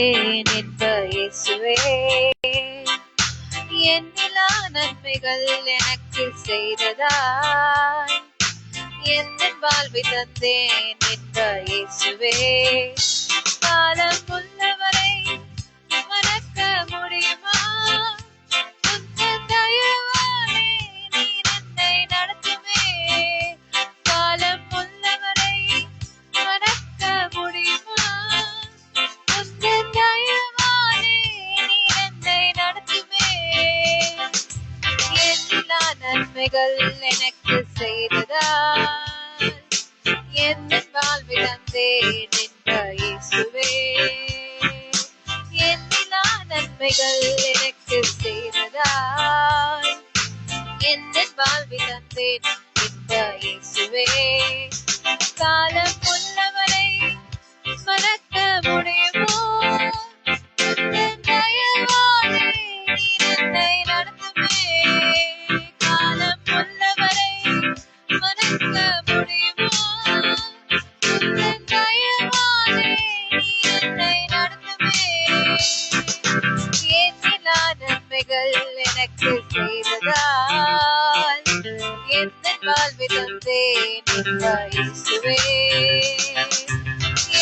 என்ப இயேசுவே, எண்ணிலா நன்மைகள் எனக்கு செய்ததாய் என் வாழ்வை தந்தேன் என்ப இயேசுவே. காலம் உள்ளவரை மறக்க முடியுமா? உந்தன் தயவாலே நீர் என்னை நடத்துமே. காலம் உள்ளவரை மறக்க முடியுமா? உந்தன் தயவாலே நீர் என்னை நடத்துமே. எண்ணிலா நன்மைகள் எனக்கு செய்ததால் என் வாழ்வை தந்தேன் என்ப இயேசுவே. எண்ணிலா நன்மைகள் எனக்கு செய்ததால் என் வாழ்வை தந்தேன் என்ப இயேசுவே. காலம் உள்ளவரை மறக்க முடியுமோ? உந்தன் தயவாலே நீர் என்னை நடத்துமே. காலம் உள்ளவரை மறக்க முடியுமோ? உந்தன் தயவாலே நீர் என்னை நடத்துமே. எண்ணிலா நன்மைகள் எனக்கு செய்ததால் என் வாழ்வை தந்தேன் என்ப இயேசுவே.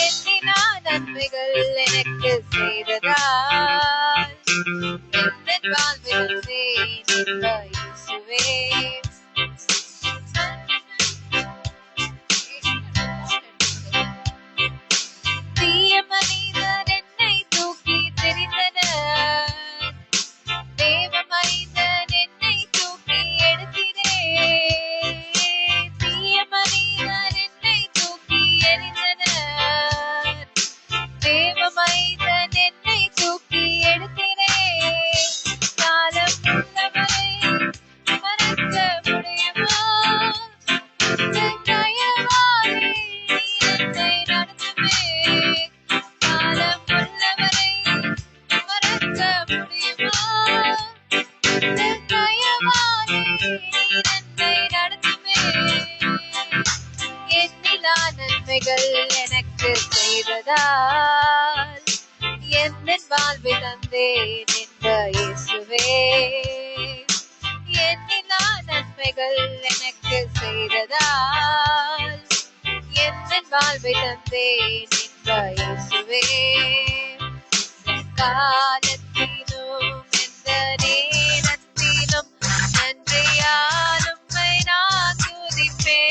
எண்ணிலா நன்மைகள் எனக்கு செய்ததால் என் வாழ்வை தந்தேன் என்ப இயேசுவே. தீய மனிதர் என்னை தூக்கி தெரிந்தனர், தேவ மனிதன் என்னை தூக்கி எடுத்திரே. தீய மனிதர் என்னை தூக்கி எறிந்தனர், தேவ மனிதன் என்னை தூக்கி எடுத்திரே. காலம் உள்ளவரை மறக்க முடியுமா? உந்தன் தயவாலே நீர் என்னை நடத்துமே. காலம் உள்ளவரை மறக்க முடியுமா? உந்தன் தயவாலே நீர் என்னை நடத்துமே. எண்ணிலா நன்மைகள் எனக்கு செய்ததால் என் வாழ்வை தந்தேன் என்ப இயேசுவே. எண்ணிலா நன்மைகள் எனக்கு செய்ததால் என் வாழ்வை தந்தேன் என்ப இயேசுவே. காலத்திலும் எந்த நேரத்திலும் நன்றியால் உம்மை நான் துதிப்பேன்.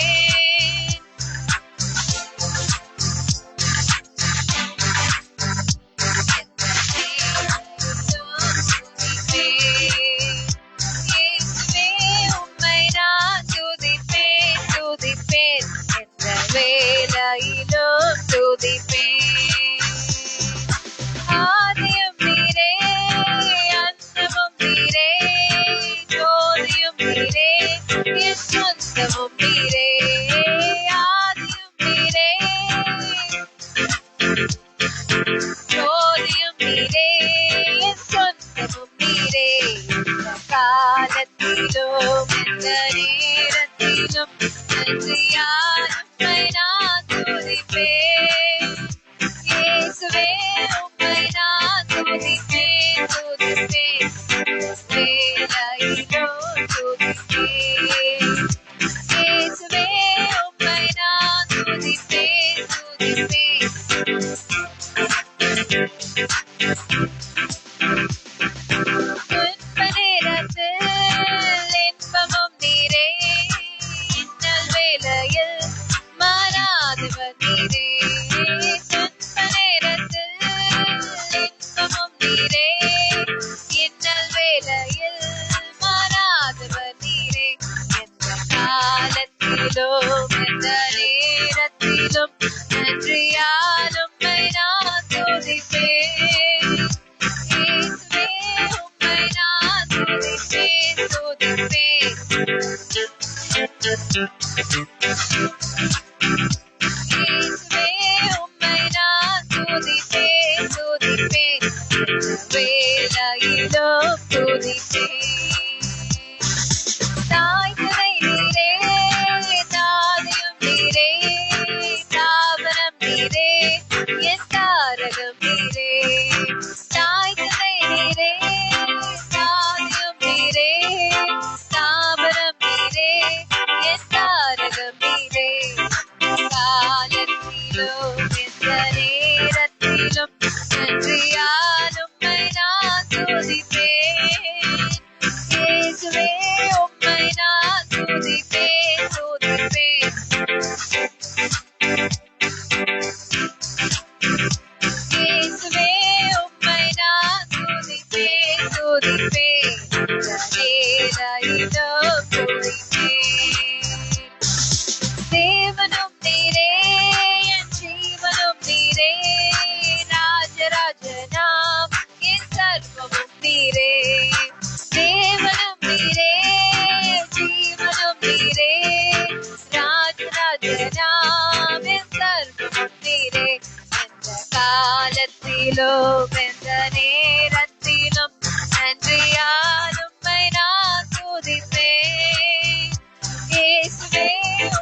இயேசுவே உம்மை நான் துதிப்பேன், துதிப்பேன் எந்த வேளையிலும் துதிப்பேன். ஆதியும் நீரே, அந்தமும் நீரே, ஜோதியும் நீரே, என் சொந்தமும் நீரே. ஆதியும் நீரே, ஜோதியும் நீரே, என் சொந்தமும் நீரே. இந்த காலத்திலும் எந்த நேரத்திலும் நன்றியால் உம்மை நான் துதிப்பேன். இயேசுவே உம்மை நான் துதிப்பேன், துதிப்பேன் வேளையிலும் துதிப்பேன். இயேசுவே உம்மை நான் துதிப்பேன், துதிப்பேன். துன்ப நேரத்தில் இன்பமும் நீரே, இன்னல் வேளையில் மாறாதவர் நீரே. துன்ப நேரத்தில் இன்பமும் நீரே, இன்னல் வேளையில் மாறாதவர் நீரே. எந்த காலத்திலும் எந்த நேரத்திலும் நன்றியால் உம்மை நான் துதிப்பேன். இயேசுவே உம்மை நான் துதிப்பேன், துதிப்பேன். இயேசுவே உம்மை நான் துதிப்பேன், துதிப்பேன் வேளையிலும் துதிப்பேன். தாய் துணை நீரே, தாதியும் நீரே, தாவரம் நீரே, என் தாரகம் நீரே. தாய் தந்தை நீரே, தாதியும் நீரே, தாபரம் நீரே, என் தாரகம் நீரே. காலத்திலும் எந்த நேரத்திலும் நன்றியால் உம்மை நான் துதிப்பேன். இயேசுவே உம்மை நான் துதிப்பேன், துதிப்பேன். இயேசுவே உம்மை நான் துதிப்பேன், துதிப்பேன். வேலையிலும் துதிப்பேன். தேவனும் நீரே, என் ஜீவனும் நீரே, ராஜராஜனாம் என் சர்வமும் நீரே. தேவனும் நீரே, ஜீவனும் நீரே, ராஜராஜனாம் என் சர்வமும் நீரே. எந்த காலத்திலும் எந்த நேரத்திலும் நன்றியால் உம்மை நான் துதிப்பேன். இயேசுவே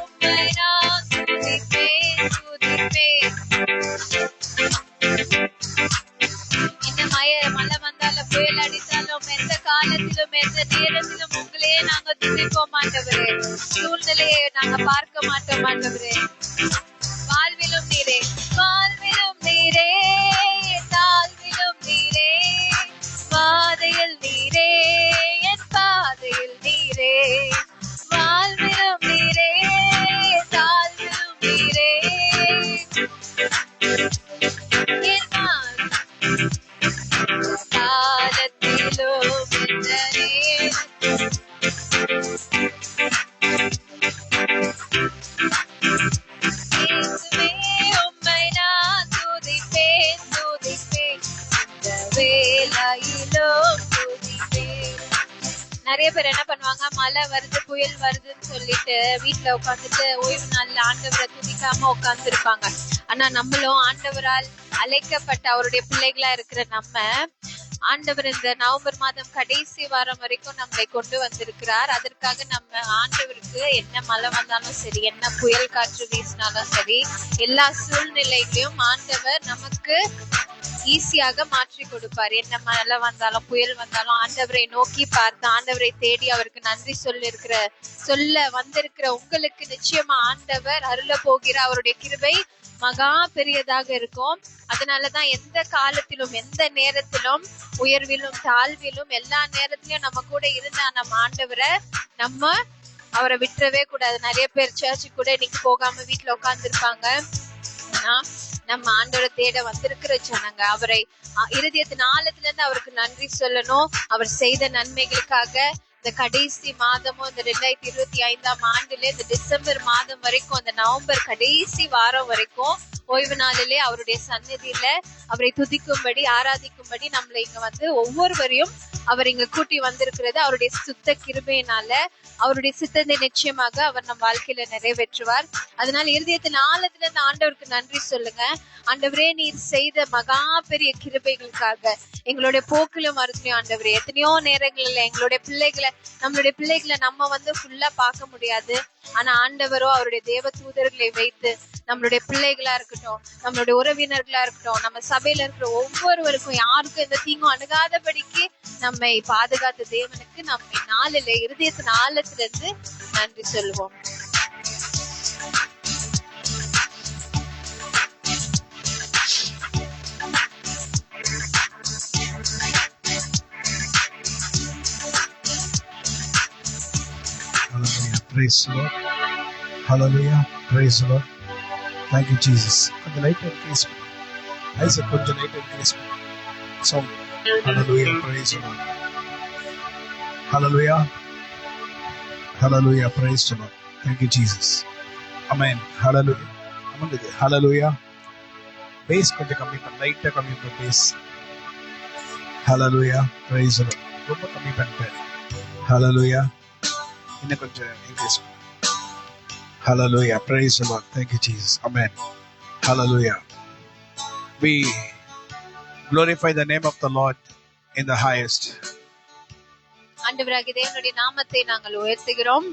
உம்மை நான் துதிப்பேன், துதிப்பேன். இந்த மழை வந்தாலும் புயல் அடித்தாலும் எந்த காலத்திலும் எந்த நேரத்திலும் உங்களையே நாங்க துதிப்போம் ஆண்டவரே. சூழ்நிலையை நாங்க பார்க்க மாட்டோம் ஆண்டவரே. வாழ்விலும் நீரே, வாழ்விலும் நீரே, தாழ்விலும் நீரே, பாதையில் நீரே, என் பாதையில் நீரே. வாழ்விலும் நீரே, தாழ்விலும் நீரே, என் காலத்திலும் எந்த நேரத்திலும் இயேசுவே உம்மை நான் துதிப்பேன், துதிப்பேன். இந்த வேளையிலும் துதிப்பேன். நிறைய பேர் என்ன பண்ணுவாங்க, மழை வருது புயல் வருதுன்னு சொல்லிட்டு வீட்டுல உட்காந்துட்டு ஓய்வு நாள்ல ஆண்டவரை துதிக்காம உட்கார்ந்து இருப்பாங்க. ஆனா நம்மளும் ஆண்டவரால் அழைக்கப்பட்ட அவருடைய பிள்ளைகளா இருக்கிற நம்ம, ஆண்டவர் இந்த நவம்பர் மாதம் கடைசி வாரம் வரைக்கும் நம்மளை கொண்டு வந்திருக்கிறார். அதற்காக நம்ம ஆண்டவருக்கு என்ன மழை வந்தாலும் சரி, என்ன புயல் காற்று வீசினாலும் சரி, எல்லா சூழ்நிலைகளையும் ஆண்டவர் நமக்கு ஈஸியாக மாற்றி கொடுப்பார். என்ன மழை வந்தாலும் புயல் வந்தாலும் ஆண்டவரை நோக்கி பார்த்து ஆண்டவரை தேடி அவருக்கு நன்றி சொல்ல வந்திருக்கிற உங்களுக்கு நிச்சயமா ஆண்டவர் அருள போகிற அவருடைய கிருபை மகா பெரியதாக இருக்கும். அதனாலதான் எந்த காலத்திலும் எந்த நேரத்திலும் உயர்விலும் தாழ்விலும் எல்லா நேரத்திலும் நம்ம கூட இருந்தா நம்ம ஆண்டவரை அவரை விட்டுறவே கூடாது. நிறைய பேர் சர்ச்சுக்கு கூட இன்னைக்கு போகாம வீட்டுல உட்கார்ந்து இருப்பாங்க. நம்ம ஆண்டவரை தேட வந்திருக்கிற ஜனங்க அவரை இருதயத்தின் ஆழத்துல இருந்து அவருக்கு நன்றி சொல்லணும். அவர் செய்த நன்மைகளுக்காக இந்த கடைசி மாதமும் இந்த 2025ஆம் ஆண்டுல இந்த டிசம்பர் மாதம் வரைக்கும், இந்த நவம்பர் கடைசி வாரம் வரைக்கும் ஓய்வு நாளிலே அவருடைய சந்நிதியில அவரை துதிக்கும்படி ஆராதிக்கும்படி நம்மளை இங்க வந்து ஒவ்வொருவரையும் அவர் இங்க கூட்டி வந்திருக்கிறது அவருடைய சுத்த கிருபையினால. அவருடைய சித்தத்தை நிச்சயமாக அவர் நம் வாழ்க்கையில நிறைவேற்றுவார். அதனால இருதயத்தின் ஆழத்துல இருந்து ஆண்டவருக்கு நன்றி சொல்லுங்க. ஆண்டவரே, நீர் செய்த மகா பெரிய கிருபைகளுக்காக எங்களுடைய போக்கிலும் வரதுலையும் ஆண்டவரே, எத்தனையோ நேரங்கள்ல நம்மளுடைய பிள்ளைகளை நம்ம வந்து ஃபுல்லா பார்க்க முடியாது. ஆனா ஆண்டவரோ அவருடைய தேவ தூதர்களை வைத்து நம்மளுடைய பிள்ளைகளா இருக்கட்டும், நம்மளுடைய உறவினர்களா இருக்கட்டும், நம்ம சபையில இருக்கிற ஒவ்வொருவருக்கும் யாருக்கும் எந்த தீங்கும் அணுகாதபடிக்கு நம்மை பாதுகாத்த தேவனுக்கு நம்மை நாளில இருதயத்தின் ஆழத்துல இருந்து நன்றி சொல்லுவோம். Praise the Lord. Hallelujah. Praise the Lord. Thank you, Jesus. கொஞ்சம் லைட் இன்க்ரீஸ் ஐசக், கொஞ்சம் light increase sound. Hallelujah. Praise the Lord. Hallelujah. Hallelujah. Praise the Lord. Thank you, Jesus. Amen. Hallelujah. Hallelujah. Bass கொஞ்சம் கம்மி பண்ணு, லைட்டா கம்மி பண்ணு bass. Hallelujah. Praise the Lord. ரொம்ப கம்மி பண்ணிட்டேன். Hallelujah. இன்னும் கொஞ்சம் இன்க்ரீஸ் பண்ணு. Hallelujah. Praise the Lord. Thank you, Jesus. Amen. Hallelujah. We glorify the name of the Lord in the highest. ஆண்டவராகிய தேவனுடைய நாமத்தை நாங்கள் உயர்த்துகிறோம்.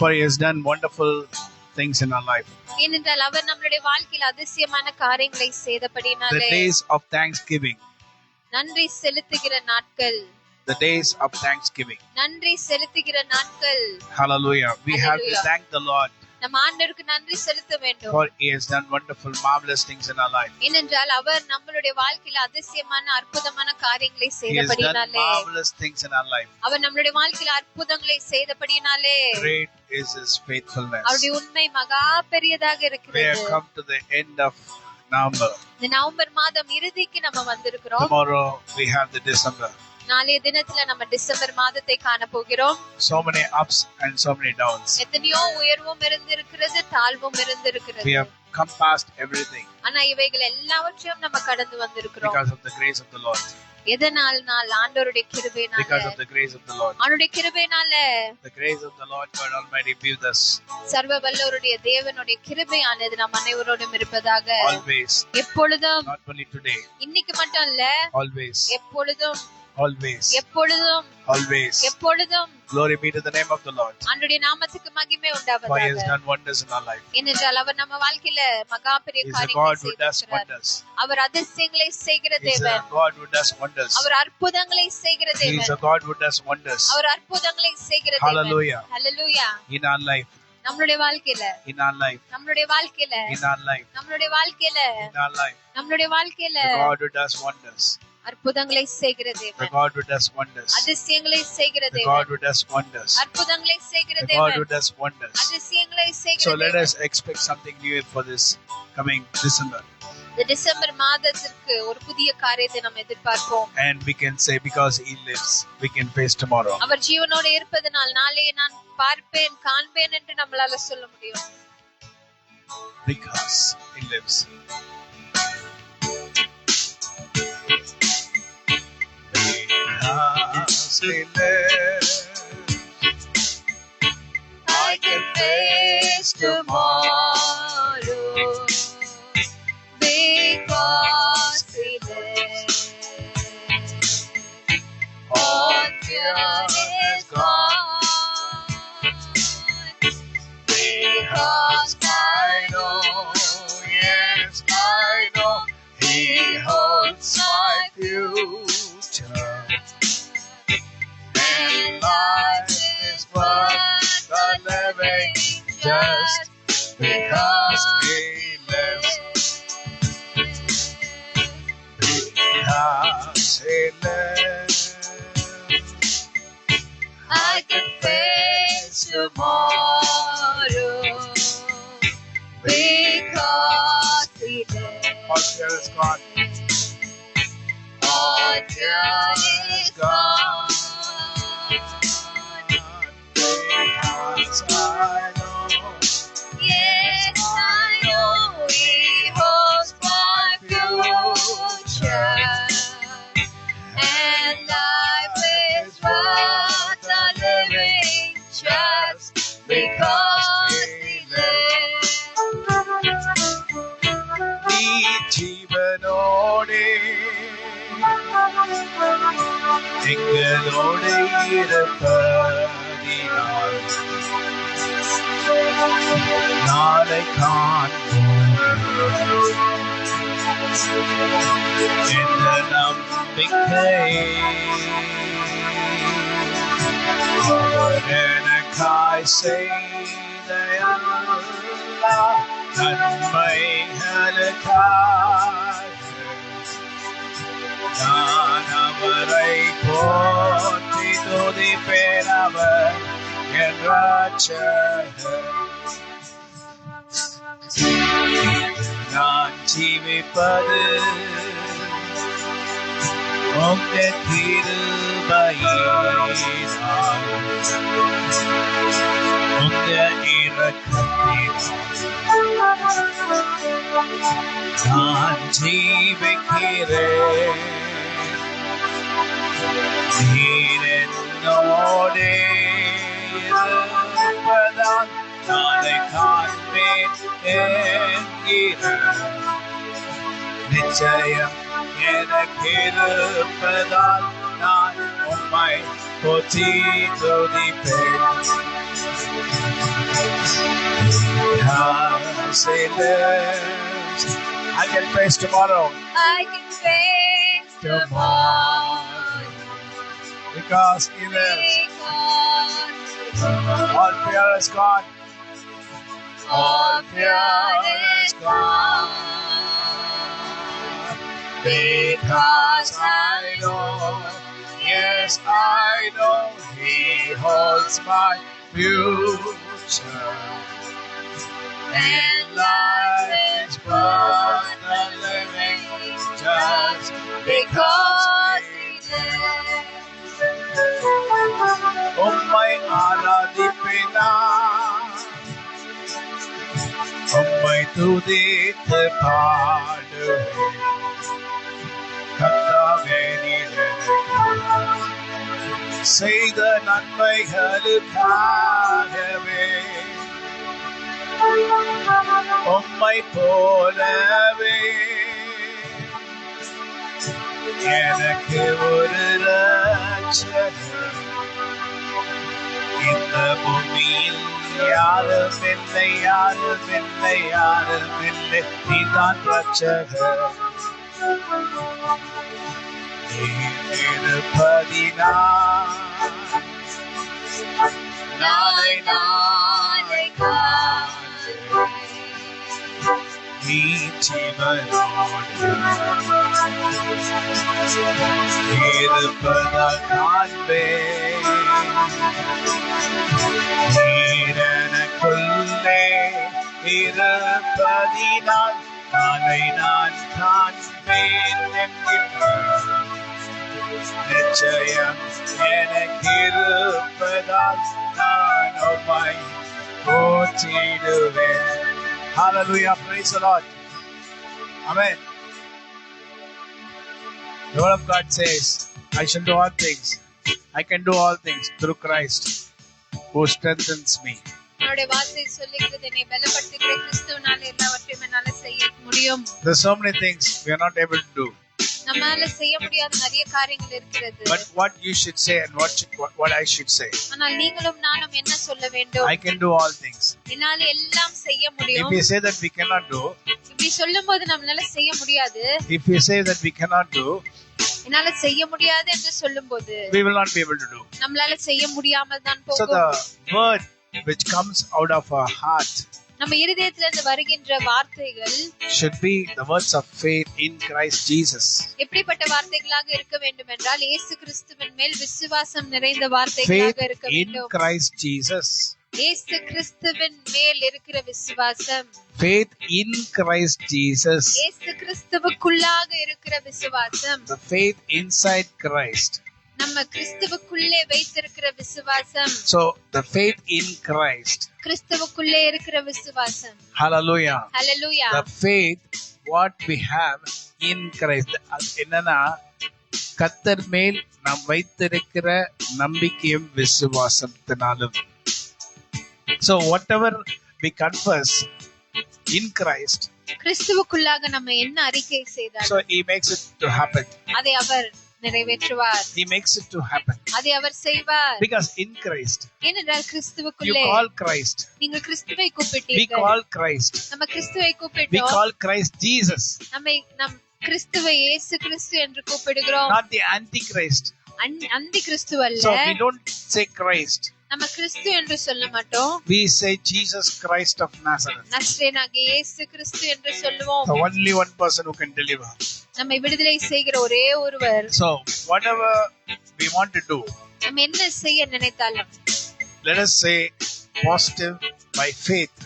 For he has done wonderful things in our life. ஏனென்றால் அவர் நம்மளுடைய வாழ்க்கையில் அதிசயமான காரியங்களை செய்தபடினாலே. The days of thanksgiving நன்றி செலுத்துகிற நாட்கள். The days of thanksgiving. நன்றி செலுத்துகிற நாட்கள். Hallelujah. We have to thank the Lord. நம்ம ஆண்டவருக்கு நன்றி செலுத்த வேண்டும். For He has done wonderful, marvelous things in our life. ஏனென்றால் அவர் நம்மளுடைய வாழ்க்கையில அதிசயமான அற்புதமான காரியங்களை He has done செய்தபடியினாலே. marvelous things in our life. அவர் நம்மளுடைய வாழ்க்கையில அற்புதங்களை செய்தபடியினாலே. Great is His faithfulness. அவருடைய உண்மை மகா பெரியதாக We இருக்கிறது. have come to the end of November. இந்த நவம்பர் மாதம் இறுதிக்கு நம்ம வந்திருக்கிறோம். Tomorrow we have the December. நாளைய தினத்துல நம்ம டிசம்பர் மாதத்தை காண போகிறோம். So many ups and so many downs. எத்தனையோ உயர்வும் இருந்திருக்கிறது, தாழ்வும் இருந்திருக்கிறது. We have come past everything. ஆனா இவைகள் எல்லாவற்றையும் நம்ம கடந்து வந்திருக்கிறோம். Because of the grace of the Lord. எதனால்னால் ஆண்டவருடைய கிருபையினால. Because of the grace of the Lord. அவருடைய கிருபையினால. The grace of the Lord God Almighty be with us. சர்வ வல்லவருடைய தேவனுடைய கிருபையானது நம் அனைவரோடும் இருப்பதாக. Always. எப்பொழுதும். Not only today. இன்னைக்கு மட்டும் இல்ல. Always. எப்பொழுதும். Always. எப்பொழுதும். Always. எப்பொழுதும். Glory be to the name of the Lord. ஆண்டவருடைய நாமத்துக்கு மகிமை உண்டாவதாக. For He has done wonders in our life. ஏனென்றால் அவர் நம்ம வாழ்க்கையில மகா பெரிய He is a காரியங்களை God who does செய்திருக்கிறார். wonders. அவர் அதிசயங்களை செய்கிற He is a தேவன். God who does wonders. அவர் அற்புதங்களை செய்கிற He is தேவன். a God who does wonders. அவர் அற்புதங்களை செய்கிற தேவன். Hallelujah. Hallelujah. In our life. நம்மளுடைய வாழ்க்கையில. In our life. நம்மளுடைய வாழ்க்கையில. In our life. நம்மளுடைய வாழ்க்கையில. In our life. நம்மளுடைய வாழ்க்கையில. The God who does wonders. அற்புதங்களை செய்கிற The தேவன். God who does wonders. அதிசயங்களை செய்கிற The தேவன். God who does wonders. அற்புதங்களை செய்கிற The God who தேவன். does wonders. அதிசயங்களை செய்கிற So let தேவன். us expect something new for this coming December. இந்த டிசம்பர் மாதத்திற்கு ஒரு புதிய காரியத்தை நாம் எதிர்பார்ப்போம். And we can say because He lives, we can face tomorrow. அவர் ஜீவனோடு இருப்பதனால் நாளையே நான் பார்ப்பேன் காண்பேன் என்று நம்மளால சொல்ல முடியும். Because He lives. Because He lives, I can face tomorrow because He lives. All fear is gone because I know, yes, I know, He holds my future. And life is worth the living just because He lives. Because He lives, I can face tomorrow because He lives. all fear is gone. All fear is gone. Because I know, Yes, I know He holds my future, and life is worth the living just because He lives. ഈ ജീവനോടെ എങ്ങളോടെ ഇരുപ്പതിനാൽ നാളെ കാണും എന്ന നമ്പിക്കയെ எனக்காய் செய்த எல்லா நன்மைகளுக்காக நான் அவரை போற்றி துதிப்பேன். அவர் என் ரட்சகர். நான் ஜீவிப்பது உங்க கிருபையினால், உங்க இரக்கத்தினால் நான் ஜீவிக்கிறேன். நீர் என்னோடே இருப்பதால் நாளை காண்பேன் என்கிற நிச்சயம் எனக்கு இருப்பதால் நான் உம்மை போற்றி துதிப்பேன். Because He lives, I can face tomorrow. I can face tomorrow because He lives. All fear is gone. All fear is gone. Because I know, yes, I know He holds my future. And life is worth the living just because He lives. உம்மை ஆராதிப்பினார், உம்மை துதித்து பாடுவேன். கர்த்தாவே நீர் எனக்கு செய்த நன்மைகளுக்காகவே உம்மை போலவே எனக்கு ஒரு ரட்சகர் இந்த பூமியில் யாரும் இல்லை, யாரும் இல்லை, யாரும் இல்லை. நீதான் ரட்சகர். நீர் இருப்பதினால் நாளை நாளை நீ ஜீவனோடு இருப்பதால் காண்பேன். நீர் எனக்குள்ளே இருப்பதினால் நாளை நான் காண்பேன் என்கின்ற நிச்சயம் எனக்கு இருப்பதால் நான் உம்மை போற்றிடுவேன். Hallelujah, praise the Lord. Amen. The word of God says, I shall do all things. I can do all things through Christ who strengthens me. அவருடைய வார்த்தை சொல்லுகிறது, என்னை பலப்படுத்துகிற கிறிஸ்துவினாலே எல்லாவற்றையும் என்னால செய்ய முடியும். There's so many things we are not able to do. நம்மால செய்ய முடியாத நிறைய காரியங்கள் இருக்கிறது. But what you should say and what I should say. ஆனால் நீங்களும் நானும் என்ன சொல்ல வேண்டும்? I can do all things. என்னால எல்லாம் செய்ய முடியும். If you say that we cannot do, இப்படி சொல்லும்போது நம்மளால செய்ய முடியாது. if you say that we cannot do, என்னால செய்ய முடியாது என்று சொல்லும்போது we will not be able to do. நம்மளால செய்ய முடியாமல் தான் போகும். So the word which comes out of our heart நம்ம இருதயத்திலிருந்து வருகின்ற வார்த்தைகள் should be the words of faith in Christ Jesus. எப்படிப்பட்ட வார்த்தைகளாக இருக்க வேண்டும் என்றால் இயேசு கிறிஸ்துவின் மேல் விசுவாசம் நிறைந்த வார்த்தைகளாக இருக்க வேண்டும். Faith in Christ Jesus. இயேசு கிறிஸ்துவின் மேல் இருக்கிற விசுவாசம். Faith in Christ Jesus. இயேசு கிறிஸ்துவுக்குள்ளாக இருக்கிற விசுவாசம். The faith inside Christ. நம்ம கிறிஸ்துவுக்குள்ளே வைத்திருக்கிற விசுவாசம். So the faith in Christ. கிறிஸ்துவுக்குள்ளே இருக்கிற விசுவாசம். Hallelujah. Hallelujah. The faith what we have in Christ. என்னன்னா கர்த்தர் மேல் நாம் வைத்திருக்கிற நம்பிக்கையும் விசுவாசத்தினாலும். So whatever we confess in Christ, கிறிஸ்துவுக்குள்ளாக நம்ம என்ன அறிக்கை செய்தாலும் so he makes it to happen. அதை அவர் நிறைவேற்றுவார். He makes it to happen. அதை அவர் செய்வார். Because in Christ, ஏனென்றால் you கிறிஸ்துவுக்குள்ளே call Christ. நீங்கள் கிறிஸ்துவை We கூப்பிட்டீர்கள். call Christ. நம்ம கிறிஸ்துவை We கூப்பிட்டோம். call Christ Jesus. நம் கிறிஸ்துவை இயேசு கிறிஸ்து என்று கூப்பிடுகிறோம். Not the Antichrist. அந்தி கிறிஸ்து அல்ல. So we don't say Christ. நம்ம கிறிஸ்து என்று சொல்ல மாட்டோம். We say Jesus Christ of Nazareth. நசரேயனாகிய இயேசு கிறிஸ்து என்று சொல்லுவோம். The only one person who can deliver. நம்மை விடுதலை செய்கிற ஒரே ஒருவர். So whatever we want to do, நம்ம என்ன செய்ய நினைத்தாலும் let us say positive by faith.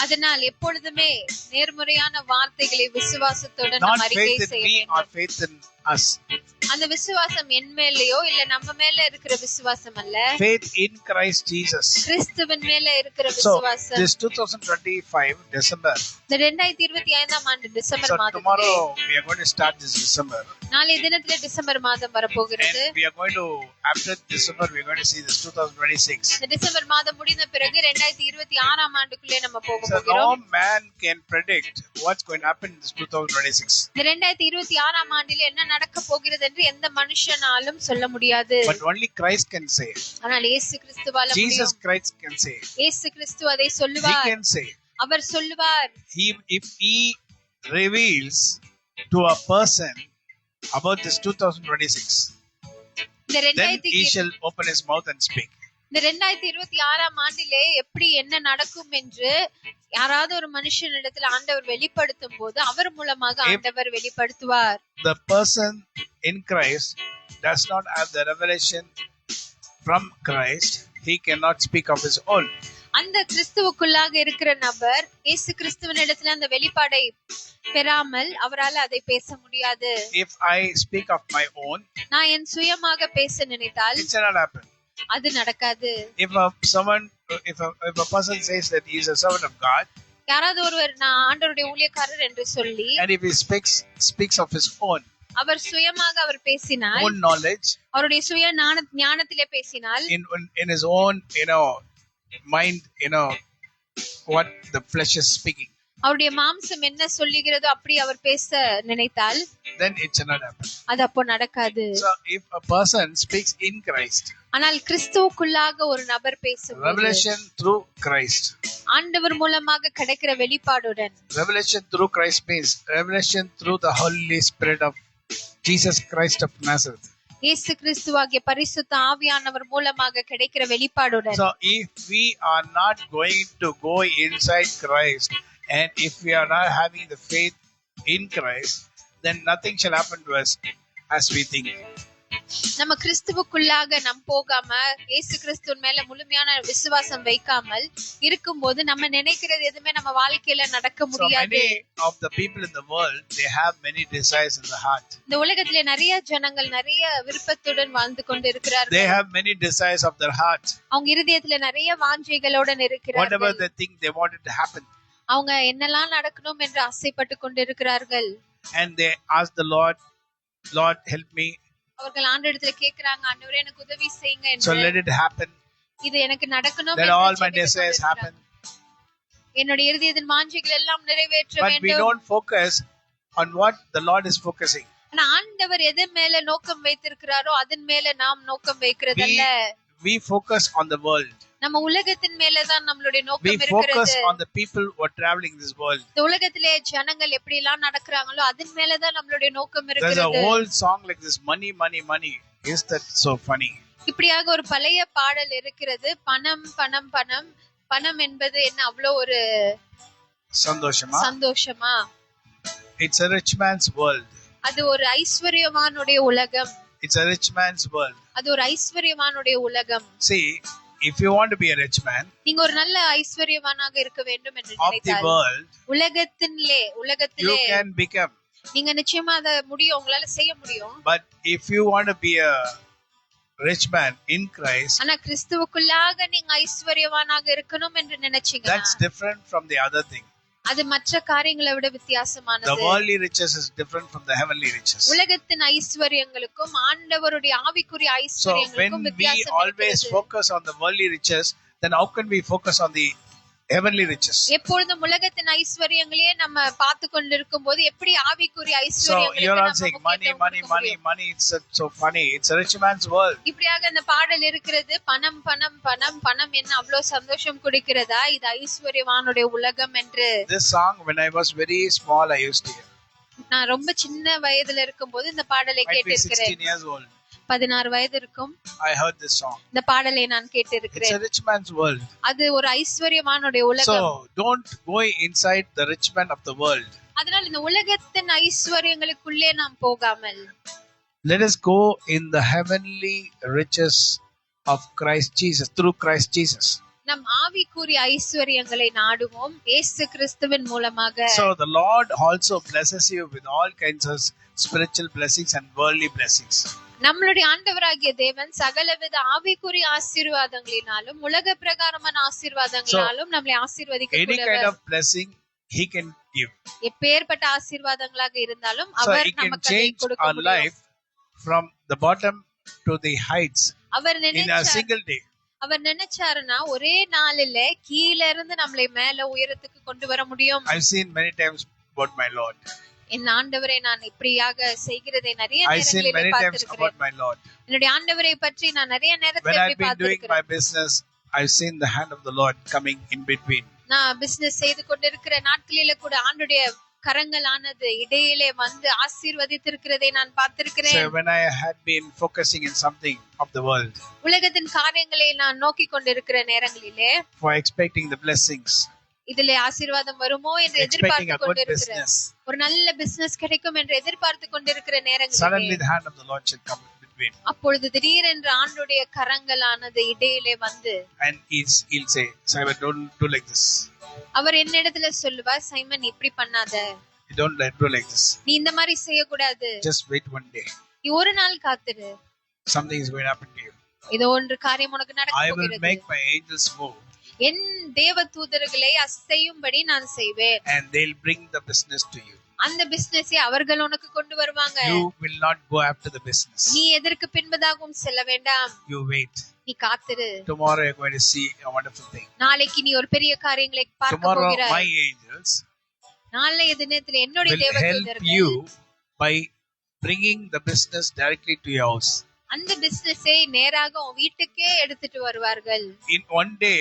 அதனால் எப்பொழுதுமே நேர்மறையான வார்த்தைகளை விசுவாசத்தோடு Not நாம் அறிக்கை faith in செய்ய me or வேண்டும். faith in us. அந்த விசுவாசம் என் மேலயோ இல்ல நம்ம மேல இருக்கிற விசுவாசம் அல்ல. Faith in Christ Jesus. கிறிஸ்துவின் மேல இருக்கிற So விசுவாசம். this 2025 December. இந்த 2025ஆம் ஆண்டு டிசம்பர் So மாதம். tomorrow we are going to start this December. நாளைய தினத்திலே டிசம்பர் மாதம் வரப்போகிறது. And we are going to, after December, we are going to see this 2026. இந்த டிசம்பர் மாதம் முடிந்த பிறகு 2026ஆம் ஆண்டுக்குள்ளே நம்ம போக So no போகிறோம். man can predict what's going to happen in this 2026. இந்த 2026ஆம் ஆண்டில் என்ன நடக்க போகிறது என்று எந்த மனுஷனாலும் சொல்ல முடியாது. But only Christ can say. ஆனால் இயேசு கிறிஸ்துவால Jesus முடியும். Christ can say. இயேசு கிறிஸ்து அதை He சொல்லுவார். can say. அவர் சொல்லுவார். If he reveals to a person about this 2026, இந்த then he shall open his mouth and speak. இந்த 2026ஆம் ஆண்டிலே எப்படி என்ன நடக்கும் என்று யாராவது ஒரு மனுஷனிடத்தில் ஆண்டவர் வெளிப்படுத்தும் போது அவர் மூலமாக ஆண்டவர் வெளிப்படுத்துவார். The person in Christ does not have the revelation from Christ, he cannot speak of his own. அந்த கிறிஸ்துவுக்குள்ளாக இருக்கிற நபர் இயேசு கிறிஸ்துவினிடத்தில் அந்த வெளிப்பாடை பெறாமல் அவரால் அதை பேச முடியாது. If I speak of my own, நான் என் சுயமாக பேச நினைத்தால் it cannot happen. அது நடக்காது. If a person says that he is a servant of God, யாராவது ஒருவர் நான் ஆண்டவருடைய ஊழியக்காரர் என்று சொல்லி and if he speaks of his own, அவர் சுயமாக அவர் பேசினால், own knowledge, அவருடைய சுய ஞானத்திலே பேசினால், in his own mind, what the flesh is speaking, அவருடைய மாம்சம் என்ன சொல்லுகிறதோ அப்படி அவர் பேச நினைத்தால், then it cannot happen. அது அப்போ நடக்காது. So if a person speaks in Christ, ஆனால் கிறிஸ்துவுக்குள்ளாக ஒரு நபர் பேசும்போது, revelation through Christ, ஆண்டவர் மூலமாக கிடைக்கிற வெளிப்பாடுடன், revelation through Christ means revelation through the Holy Spirit of Jesus Christ of Nazareth. இயேசு கிறிஸ்துவாகிய பரிசுத்த ஆவியானவர் மூலமாக கிடைக்கிற வெளிப்பாடுடன். So if we are not going to go inside Christ, and if we are not having the faith in Christ, then nothing shall happen to us as we think. நம்ம கிறிஸ்துவுக்குள்ளாக நம் போகாம இயேசு கிறிஸ்துவின் மேல முழுமையான விசுவாசம் வைக்காமல் இருக்கும்போது நம்ம நினைக்கிறது எதுவுமே நம்ம வாழ்க்கையில நடக்க முடியாது. So many of the people in the world, they have many desires in the heart. இந்த உலகத்திலே நிறைய ஜனங்கள் நிறைய விருப்பத்துடன் வாழ்ந்து கொண்டு இருக்கிறார்கள். They have many desires of their heart. அவங்க இருதயத்துல நிறைய வாஞ்சைகளுடன் இருக்கிறார்கள். Whatever they think they want it to happen. அவங்க என்னெல்லாம் நடக்கணும் என்று ஆசைப்பட்டு கொண்டு இருக்கிறார்கள். And they ask the Lord, help me. அவர்கள் ஆண்டவரிடத்துல கேக்குறாங்க, ஆண்டவரே எனக்கு உதவி செய்யுங்க என்று. So let it happen. இது எனக்கு நடக்கணும். Let all my desires happen. என்னுடைய இருதயத்தின் வாஞ்சைகள் எல்லாம் நிறைவேற்ற வேண்டும். But we don't focus on what the Lord is focusing. ஆனா ஆண்டவர் எது மேல நோக்கம் வைத்திருக்கிறாரோ அதன் மேல நாம் நோக்கம் வைக்கிறதல்ல. We focus on the world. நம்ம உலகத்தின் மேல தான் நம்மளுடைய நோக்கம் இருக்கிறது. We focus on the people who are traveling this world. இந்த உலகத்திலே ஜனங்கள் எப்படி எல்லாம் நடக்கறாங்களோ அதன் மேல தான் நம்மளுடைய நோக்கம் இருக்கிறது. There's a old song like this, money money money. Is that so funny? இப்படியாக ஒரு பழைய பாடல் இருக்கிறது, பணம் பணம் பணம். பணம் என்பது என்ன அவ்வளவு ஒரு சந்தோஷமா? It's a rich man's world. அது ஒரு ஐஸ்வரியவானுடைய உலகம். It's a rich man's world. அது ஒரு ஐஸ்வரியவானுடைய உலகம். See, if you want to be a rich man, நீங்க ஒரு நல்ல ஐஸ்வரியவானாக இருக்க வேண்டும் என்று நினைத்தால், of the world, உலகத்திலே you can become. நீங்க நிச்சயமா அத முடியும், உங்களால செய்ய முடியும். But if you want to be a rich man in Christ, ஆனா கிறிஸ்துவுக்குள்ளாக நீங்க ஐஸ்வரியவானாக இருக்கணும் என்று நினைச்சீங்கன்னா, that's different from the other thing. அது மற்ற காரியங்களை விட வித்தியாசமானது. The worldly riches is different from the heavenly riches. உலகத்தின் ஐஸ்வரியங்களுக்கும் ஆண்டவருடைய ஆவிக்குரிய ஐஸ்வரியங்களுக்கும் வித்தியாசம் இருக்கிறது. So when we always focus on the worldly riches, then how can we focus on the heavenly riches? எப்பொழுதும் உலகத்தின் ஐஸ்வரியங்களையே நம்ம பார்த்து கொண்டிருக்கும்போது எப்படி ஆவிக்குரிய ஐஸ்வரியங்களுக்கு So you're all saying money money money money. It's so funny. It's a rich man's world. இப்படியாக அந்த பாடல் இருக்கிறது, பணம் பணம் பணம் பணம் என்ன அவ்வளவு சந்தோஷம் கொடுக்கிறதா, இது ஐஸ்வரியவானுடைய உலகம் என்று. This song when I was very small I used to hear. நான் ரொம்ப சின்ன வயதுல இருக்கும்போது இந்த பாடலை கேட்டிருக்கிறேன். 16 years old. 16 வயது இருக்கும். I heard this song. இந்த பாடலை நான் கேட்டிருக்கிறேன். It's a rich man's world. அது ஒரு ஐஸ்வரியவானுடைய உலகம். So don't go inside the rich man of the world. அதனால இந்த உலகத்தின் ஐஸ்வரியங்களுக்குள்ளே நாம் போகாமல், let us go in the heavenly riches of Christ Jesus, through Christ Jesus. நம் ஆவிக்குரிய ஐஸ்வரியங்களை நாடுவோம் இயேசு கிறிஸ்துவின் மூலமாக. So the Lord also blesses you with all kinds of spiritual blessings and worldly blessings. நம்மளுடைய ஆண்டவராகிய தேவன் சகலவித ஆவிக்குரிய ஆசீர்வாதங்களினாலும் உலக பிரகாரமான ஆசீர்வாதங்களினாலும் நம்மை ஆசீர்வதிக்கக்கூடியவர். Any kind of blessing he can give. எப்பேற்பட்ட ஆசீர்வாதங்களாக இருந்தாலும் அவர் நமக்கு அதை கொடுக்க முடியும். So he can change our life from the bottom to the heights our in a single day. அவர் நினைச்சாருன்னா ஒரே நாளில கீழ இருந்து நம்மளை மேல உயரத்துக்கு கொண்டு வர முடியும். I've seen many times about my Lord. என் ஆண்டவரை நான் இப்படியாக செய்கிறதை நிறைய நேரங்களில் பார்த்திருக்கிறேன். என்னுடைய ஆண்டவரை பற்றி நான் நிறைய நேரத்தில் பார்த்திருக்கிறேன். My business, I've seen the hand of the Lord coming in between. நான் பிசினஸ் செய்து கொண்டிருக்கிற நாட்களில கூட ஆண்டவருடைய கரங்களானது இடையிலே வந்து ஆசீர்வதித்திருக்கிறதை நான் So பார்த்திருக்கிறேன். when I had been focusing in something of the world உலகத்தின் காரியங்களை நான் நோக்கி கொண்டிருக்கிற நேரங்களிலே for expecting the blessings, இதிலே ஆசீர்வாதம் வருமோ என்று expecting எதிர்பார்த்து a good கொண்டிருக்கிற business, ஒரு நல்ல பிசினஸ் கிடைக்கும் என்று எதிர்பார்த்து கொண்டிருக்கிற suddenly நேரங்களிலே the hand of the Lord shall come in between, அப்பொழுது திடீரென்று ஆண்டுடைய கரங்களானது இடையிலே வந்து and he'll say, Simon, don't do like this. அவர் என்னிடத்துல சொல்லுவார், சைமன் இப்படி பண்ணாத, You don't do like this. நீ இந்த மாதிரி செய்யக்கூடாது, Just wait one day. நீ ஒரு நாள் காத்துரு, Something is going to happen to you. ஏதோ ஒன்று காரியம் உனக்கு நடக்க I will போகிறது. make my angels move, என் தேவ தூதர்களை அசையும்படி நான் செய்வேன், and they'll bring the business to you. அந்த பிசினஸை அவர்கள் உனக்கு கொண்டு வருவாங்க. You will not go after the business. நீ எதற்கு பின்பதாகவும் செல்ல வேண்டாம், You wait. நீ காத்திரு. Tomorrow you're going to see a wonderful thing. நாளைக்கு நீ ஒரு பெரிய காரியங்களை பார்க்க Tomorrow my போகிறாய். angels நாளைய தினத்துல என்னுடைய will தேவ help தூதர்கள் you by bringing the business directly to your house. அந்த பிசினஸை நேராக உன் வீட்டுக்கே எடுத்துட்டு வருவார்கள். In one day,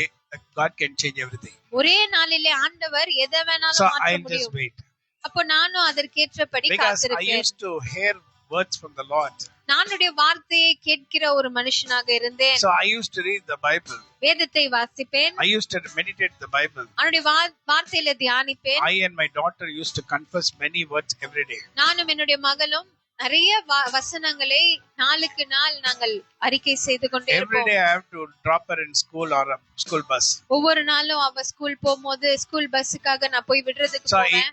God can change everything. ஒரே நாளிலே ஆண்டவர் எதை So வேணாலும் மாற்ற I'll just முடியும். wait. அப்போ நானும் அதற்கேற்றபடி Because I காத்திருப்பேன். used to hear words from the Lord. நானுடைய வார்த்தையை கேட்கிற ஒரு மனுஷனாக இருந்தேன். So I used to read the Bible. வேதத்தை வாசிப்பேன், I used to meditate the Bible. அவனுடைய வார்த்தையில தியானிப்பேன். I and my daughter used to confess many words every day. நானும் என்னுடைய மகளும் நிறைய வசனங்களை நாளுக்கு நாள் நாங்கள் அறிக்கை செய்து கொண்டே Every இருப்போம். day I have to drop her in school or a school bus. ஒவ்வொரு நாளும் அவ ஸ்கூல் போகும்போது ஸ்கூல் பஸ்ஸுக்காக நான் போய் விடுறதுக்கு So போவேன்.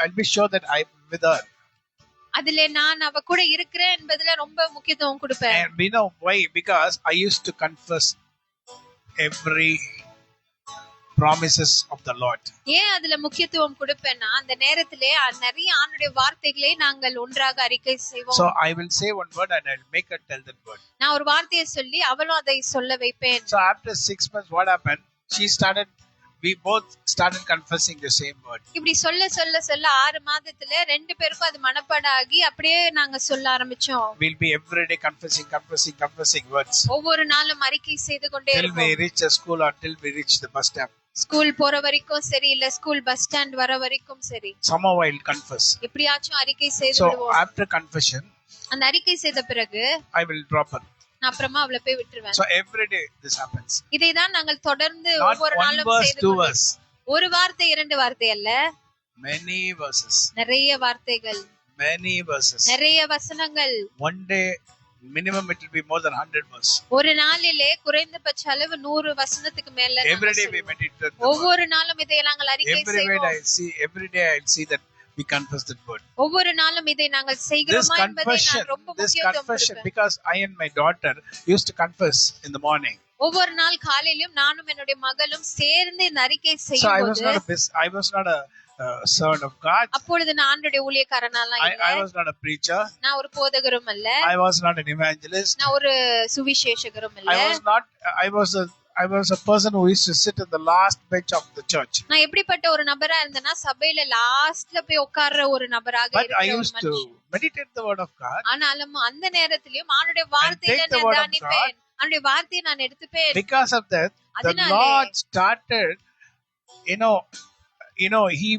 I'll be sure that I'm with her. அதுல நான் அவ கூட இருக்கிறேன் என்பதுல ரொம்ப முக்கியத்துவம் கொடுப்பேன். And we know why? Because I used to confess every promises of the Lord. ஏன் அதுல முக்கியத்துவம் கொடுப்பேன்னா அந்த நேரத்திலே நிறைய ஆண்டுடைய வார்த்தைகளை நாங்கள் ஒன்றாக அறிக்கை செய்வோம். So I will say one word and I'll make her tell that word. நான் ஒரு வார்த்தையை சொல்லி அவளும் அதை சொல்ல வைப்பேன். So after 6 months, what happened? We both started confessing the same word. இப்படி சொல்ல சொல்ல சொல்ல 6 மாதத்துல ரெண்டு பேருக்கும் அது மனப்பாடாகி அப்படியே நாங்க சொல்ல ஆரம்பிச்சோம். We'll be every day confessing words. ஒவ்வொரு நாளும் அறிக்கை செய்து கொண்டே Till we இருப்போம். reach a school or till we reach the bus stop. School போற வரைக்கும் சரி, இல்ல ஸ்கூல் பஸ் ஸ்டாண்ட் வர வரைக்கும் சரி, Somehow I'll confess. எப்படியாச்சும் அறிக்கை செய்து So விடுவோம். after confession, அந்த அறிக்கை செய்த பிறகு I will drop her. நான் அப்புறமா அவளை போய் விட்டுருவேன். So every day this happens. இதைதான் நாங்கள் தொடர்ந்து Not ஒவ்வொரு one நாளும் verse, செய்து 2 கொண்டே verse. ஒரு வார்த்தை 2 வார்த்தை அல்ல, Many verses. நிறைய வார்த்தைகள், Many verses. நிறைய வசனங்கள். One day, minimum it will be more than 100 verses. ஒரு நாளிலே குறைந்தபட்ச அளவு 100 வசனத்துக்கு மேல நாங்கள் Every day we சொல்லுவோம். meditate. the word. ஒவ்வொரு நாளும் இதை நாங்கள் அறிக்கை செய்வோம். Every day I'll see that we confess that word. ஒவ்வொரு நாளும் இதை நாங்கள் This செய்கிறோமா என்பதை நான் ரொம்ப முக்கியத்துவம் confession, கொடுப்பேன். because I and my daughter used to confess in the morning. ஒவ்வொரு நாள் காலையிலும் நானும் என்னுடைய மகளும் சேர்ந்து இந்த அறிக்கை So I was செய்யும்போது not a servant of God. அப்பொழுது நான் ஆண்டுடைய ஊழியக்காரனாலாம் இல்ல, I was not a preacher. நான் ஒரு போதகரும் அல்ல, I was not an evangelist. நான் ஒரு சுவிசேஷகரும் இல்ல. I was a person who used to sit in the last bench of the church. நான் எப்படிப்பட்ட ஒரு நபரா இருந்தேன்னா சபையில லாஸ்ட்ல போய் உட்கார்ற ஒரு நபராக But I இருக்கிற ஒரு used to மனுஷன். meditate the word of God. ஆனாலும் அந்த நேரத்திலயும் அவனுடைய வார்த்தையில take the நான் word of தியானிப்பேன், அவனுடைய வார்த்தையை நான் எடுத்துப்பேன். Because of that, the அதனாலே- Lord started, he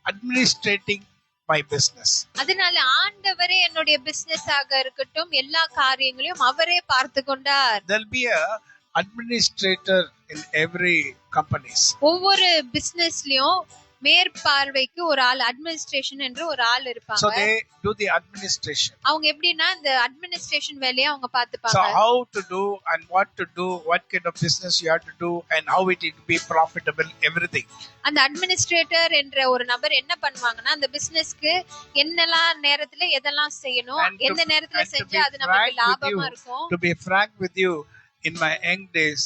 administrating my business. அதனால ஆண்டவரே என்னுடைய பிசினஸ் ஆக இருக்கட்டும் எல்லா காரியங்களையும் அவரே பார்த்து கொண்டார். There'll be a administrator in every companies. ஒவ்வொரு பிசினஸ்லயும் மேற்பார்வைக்கு ஒரு ஆள், அட்மினிஸ்ட்ரேஷன் என்று ஒரு ஆள் So இருப்பாங்க. they do the administration. அவங்க எப்படின்னா இந்த அட்மினிஸ்ட்ரேஷன் வேலையை அவங்க So பாத்துப்பாங்க. how to do and what to do, what kind of business you have to do and how it will be profitable, everything. அந்த அட்மினிஸ்ட்ரேட்டர் என்ற ஒரு நபர் என்ன பண்ணுவாங்கன்னா அந்த பிசினஸ்க்கு என்னெல்லாம் நேரத்துல எதெல்லாம் செய்யணும், And to- எந்த நேரத்துல and to செஞ்சா be அது நமக்கு frank with லாபமா you, இருக்கும். To be frank with you, in my young days,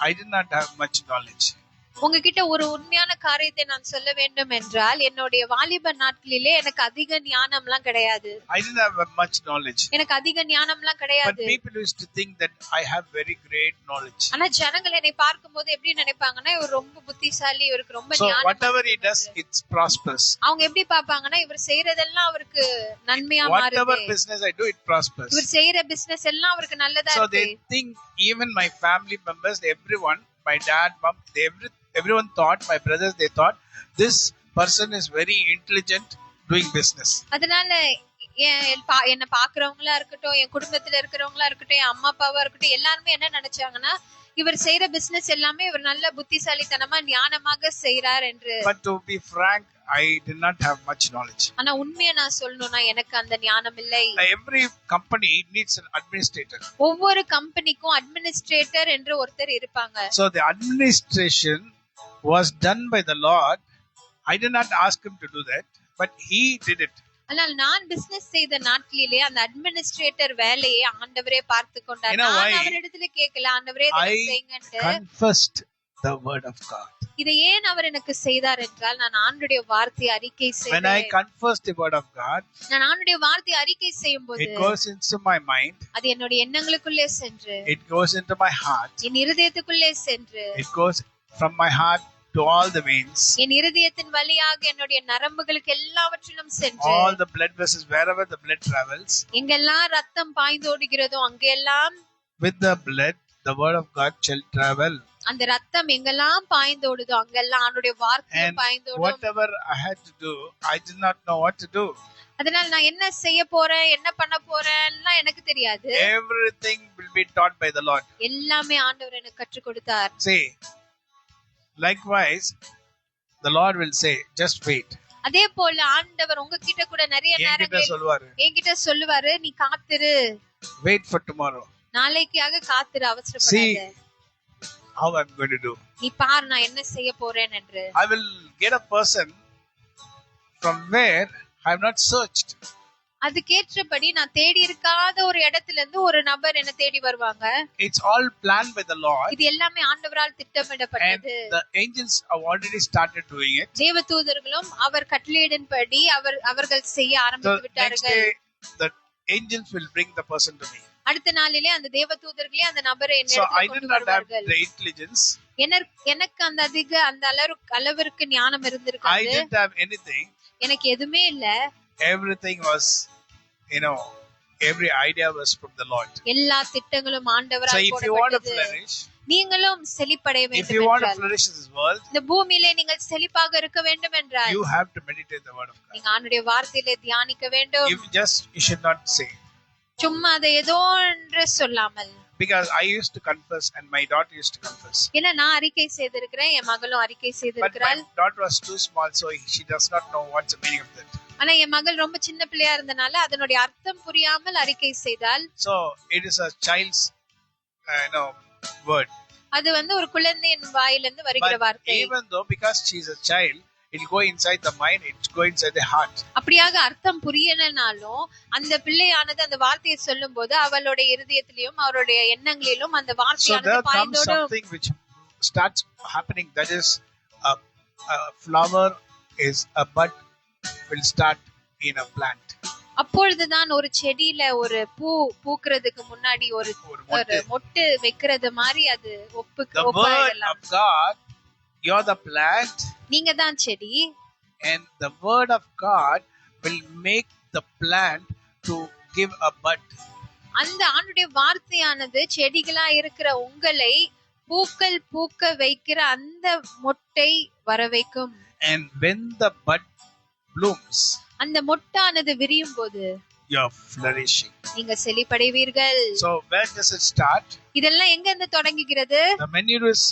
I did not have much knowledge. உங்ககிட்ட ஒரு உண்மையான காரியத்தை நான் சொல்ல வேண்டும் என்றால் என்னுடைய வாலிப நாட்களிலே எனக்கு அதிக ஞானம்லாம் கிடையாது. I didn't have much knowledge. எனக்கு அதிக ஞானம்லாம் But கிடையாது. people used to think that I have very great knowledge. ஆனா ஜனங்கள் என்னை பார்க்கும்போது எப்படி நினைப்பாங்கன்னா இவர் ரொம்ப புத்திசாலி, இவருக்கு ரொம்ப So ஞானம் whatever he இருக்கு. does, it's prosperous. அவங்க எப்படி பாப்பாங்கன்னா இவர் செய்யறதெல்லாம் அவருக்கு நன்மையா Whatever மாறுது, business I do, it prospers. இவர் செய்யற பிசினஸ் எல்லாம் அவருக்கு நல்லதா So இருக்கு. they think, even my family members, everyone, my dad, mom, everyone thought, my brothers, they thought, this person is very intelligent doing business. அதனால என்ன பாக்குறவங்களா இருக்கட்டும், என் குடும்பத்துல இருக்கிறவங்களா இருக்கட்டும், என் அம்மா அப்பாவா இருக்கட்டும், எல்லாருமே என்ன நினைச்சாங்கன்னா இவர் செய்யற பிசினஸ் எல்லாமே இவர் நல்ல புத்திசாலித்தனமா ஞானமாக செய்யறார் என்று. But to be frank, I did not have much knowledge. ஆனா உண்மையை நான் சொல்லணும்னா எனக்கு அந்த ஞானம் இல்லை. Every company needs an administrator. ஒவ்வொரு கம்பெனிக்கும் அட்மினிஸ்ட்ரேட்டர் என்று ஒருத்தர் இருப்பாங்க. So the administration was done by the Lord. I did not ask him to do that, but he did it. ஆனால் நான் பிசினஸ் செய்த நாட்களிலே அந்த அட்மினிஸ்ட்ரேட்டர் வேலையை ஆண்டவரே பார்த்து கொண்டார். நான் அவரிடத்துல கேட்கல, ஆண்டவரே இதை செய்யுங்கன்னு. I confessed the word of God. இதை ஏன் அவர் எனக்கு செய்தார் என்றால் நான் ஆண்டவருடைய வார்த்தையை அறிக்கை செய்தேன். When I confessed the word of God, நான் ஆண்டவருடைய வார்த்தையை அறிக்கை செய்யும்போது it goes into my mind. அது என்னுடைய எண்ணங்களுக்குள்ளே சென்று, it goes into my heart. என் இருதயத்துக்குள்ளே சென்று, it goes from my heart to all the veins. என் இருதயத்தின் வழியாக என்னுடைய நரம்புகளுக்கு எல்லாவற்றிலும் சென்று, all the blood vessels, wherever the blood travels, எங்கெல்லாம் ரத்தம் பாய்ந்தோடுகிறதோ அங்கெல்லாம் with the blood the word of God shall travel. அந்த ரத்தம் எங்கெல்லாம் பாய்ந்தோடுதோ அங்கெல்லாம் ஆண்டவருடைய வார்த்தை பாய்ந்தோடும். Whatever I had to do, I did not know what to do. அதனால நான் என்ன செய்ய போறேன், என்ன பண்ண போறேன்னா எனக்கு தெரியாது. Everything will be taught by the Lord. எல்லாமே ஆண்டவர் எனக்கு கற்றுக் கொடுத்தார். See, likewise the Lord will say, just wait. அதே போல ஆண்டவர் உங்ககிட்ட கூட நிறைய நேரங்களில் என்கிட்ட சொல்லுவாரு, நீ காத்திரு. Wait for tomorrow. நாளைக்காக காத்திரு, அவசரப்படாத. How I'm going to do. நீ பார் நான் என்ன செய்ய போறேன் என்று. I will get a person from where I have not searched. அதுக்கேற்றபடி நான் தேடி இருக்காத ஒரு இடத்துல இருந்து ஒரு நபர் என்ன தேடி வருவாங்க. It's all planned by the Lord. இது எல்லாமே ஆண்டவரால் திட்டமிடப்பட்டது. And the angels have already started doing it. தேவதூதர்களும் அவர் கட்டளையின்படி அவர்கள் செய்ய ஆரம்பித்து விட்டார்கள். The angels will bring the person to me. அடுத்த நாளிலே அந்த தேவதூதர்களே அந்த நபரை என்னிடத்தில் கொண்டு வருவார்கள். எனக்கு அந்த அளவிற்கு ஞானம் இருந்திருக்காது. I didn't have anything. எனக்கு எதுவுமே இல்ல. Everything was, every idea was from the Lord. எல்லா திட்டங்களும் ஆண்டவரால் போடப்பட்டது. So if you want to flourish, நீங்களும் செழிப்படைய வேண்டும் என்றால், if you want to flourish in this world, இந்த பூமியிலே நீங்கள் செழிப்பாக இருக்க வேண்டும் என்றால், you have to meditate the word of God. நீங்க ஆண்டவருடைய வார்த்தையிலே தியானிக்க வேண்டும். You should not say. சும்மா அதை ஏதோ என்று சொல்லாமல். Because I used to confess and my daughter used to confess. ஏன்னா நான் அறிக்கை செய்திருக்கிறேன், என் மகளும் அறிக்கை செய்திருக்கிறாள். But my daughter was too small, so she does not know what's the meaning of that. ஆனா என் மகள் ரொம்ப சின்ன பிள்ளையா இருந்தனால அதனுடைய அர்த்தம் புரியாமல் அறிக்கை செய்தால். So it is a child's word. அது ஒரு குழந்தையின் வாயிலிருந்து வருகிற வார்த்தை. Even though because she is a child, it will go inside the mind, it will go inside the heart. அப்படியாக அர்த்தம் புரியலனாலும் அந்த பிள்ளையானது அந்த வார்த்தையை சொல்லும்போது அவளுடைய இருதயத்திலும் அவருடைய எண்ணங்களிலும் அந்த வார்த்தையானது பாய்ந்தோடும். So there comes something which starts happening, that is a flower is a bud will start in a plant. அப்பொழுதுதான் ஒரு செடியில ஒரு பூ பூக்கிறதுக்கு முன்னாடி ஒரு மொட்டு வைக்கிறது மாதிரி அது ஒப்பாயிடலாம். You are the plant. நீங்க தான் செடி. And the word of God will make the plant to give a bud. அந்த ஆண்டவருடைய வார்த்தையானது செடிகளா இருக்கிற உங்களை பூக்கள் பூக்க வைக்கிற அந்த மொட்டை வர வைக்கும். And when the bud blooms, அந்த மொட்டானது விரியும் போது you are flourishing. நீங்க செழிப்படைவீர்கள். So where does it start? இதெல்லாம் எங்க இருந்து தொடங்குகிறது? The manure is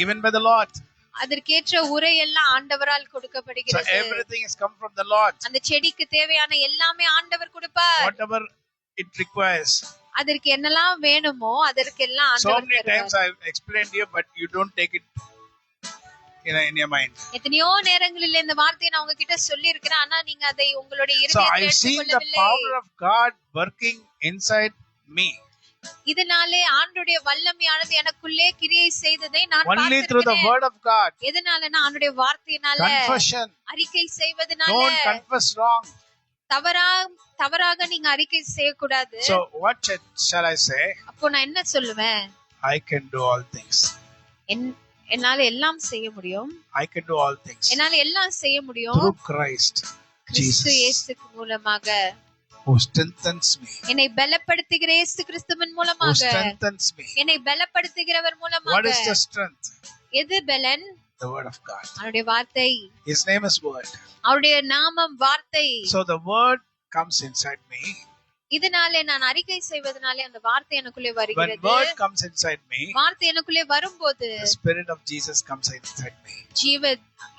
given by the Lord. அதற்கேற்ற உரை எல்லாம் ஆண்டவரால் கொடுக்கப்படுகிறது. So everything has come from the Lord. அந்த செடிக்கு தேவையான எல்லாமே ஆண்டவர் கொடுப்பார். Whatever it requires. அதற்கு என்னெல்லாம் வேணுமோ அதற்கெல்லாம் ஆண்டவர் தருவார். So many times I have explained you, but you don't take it in your mind. எத்தனையோ நேரங்களில் இந்த வார்த்தையை நான் உங்ககிட்ட சொல்லி இருக்கிறேன், ஆனா நீங்க அதை உங்களுடைய இருதயத்தில் So I see எடுத்துக்கொள்ளவில்லை. the power of God working inside me. இதனாலே ஆண்டவருடைய வல்லமையானது எனக்குள்ளே கிரியை செய்ததை நான் பார்த்திருக்கிறேன். Only through the word of God. எதனாலனா ஆண்டவருடைய வார்த்தையினால. Confession. அறிக்கை செய்வதனால. Don't confess wrong. தவறாக நீங்க அறிக்கை செய்ய கூடாது. So what shall I say? அப்போ நான் என்ன சொல்லுவேன்? I can do all things. என்னால எல்லாம் செய்ய முடியும். I can do all things. என்னால எல்லாம் செய்ய முடியும். Through Christ Jesus. இயேசுவின் மூலமாக. Who strengthens me. என்னை பலப்படுத்துகிற இயேசு கிறிஸ்துவின் மூலமாக. Who strengthens me. என்னை பலப்படுத்துகிறவர் மூலமாக. What is the strength? எது பலன்? the word of God. அவருடைய வார்த்தை. His name is word. அவருடைய நாமம் வார்த்தை. So the word comes inside me. இதனாலே நான் அறிக்கை செய்வதனாலே அந்த வார்த்தை எனக்குள்ளே When வருகிறது. word comes inside me, வார்த்தை எனக்குள்ளே வரும்போது the spirit of Jesus comes inside me. ஜீவ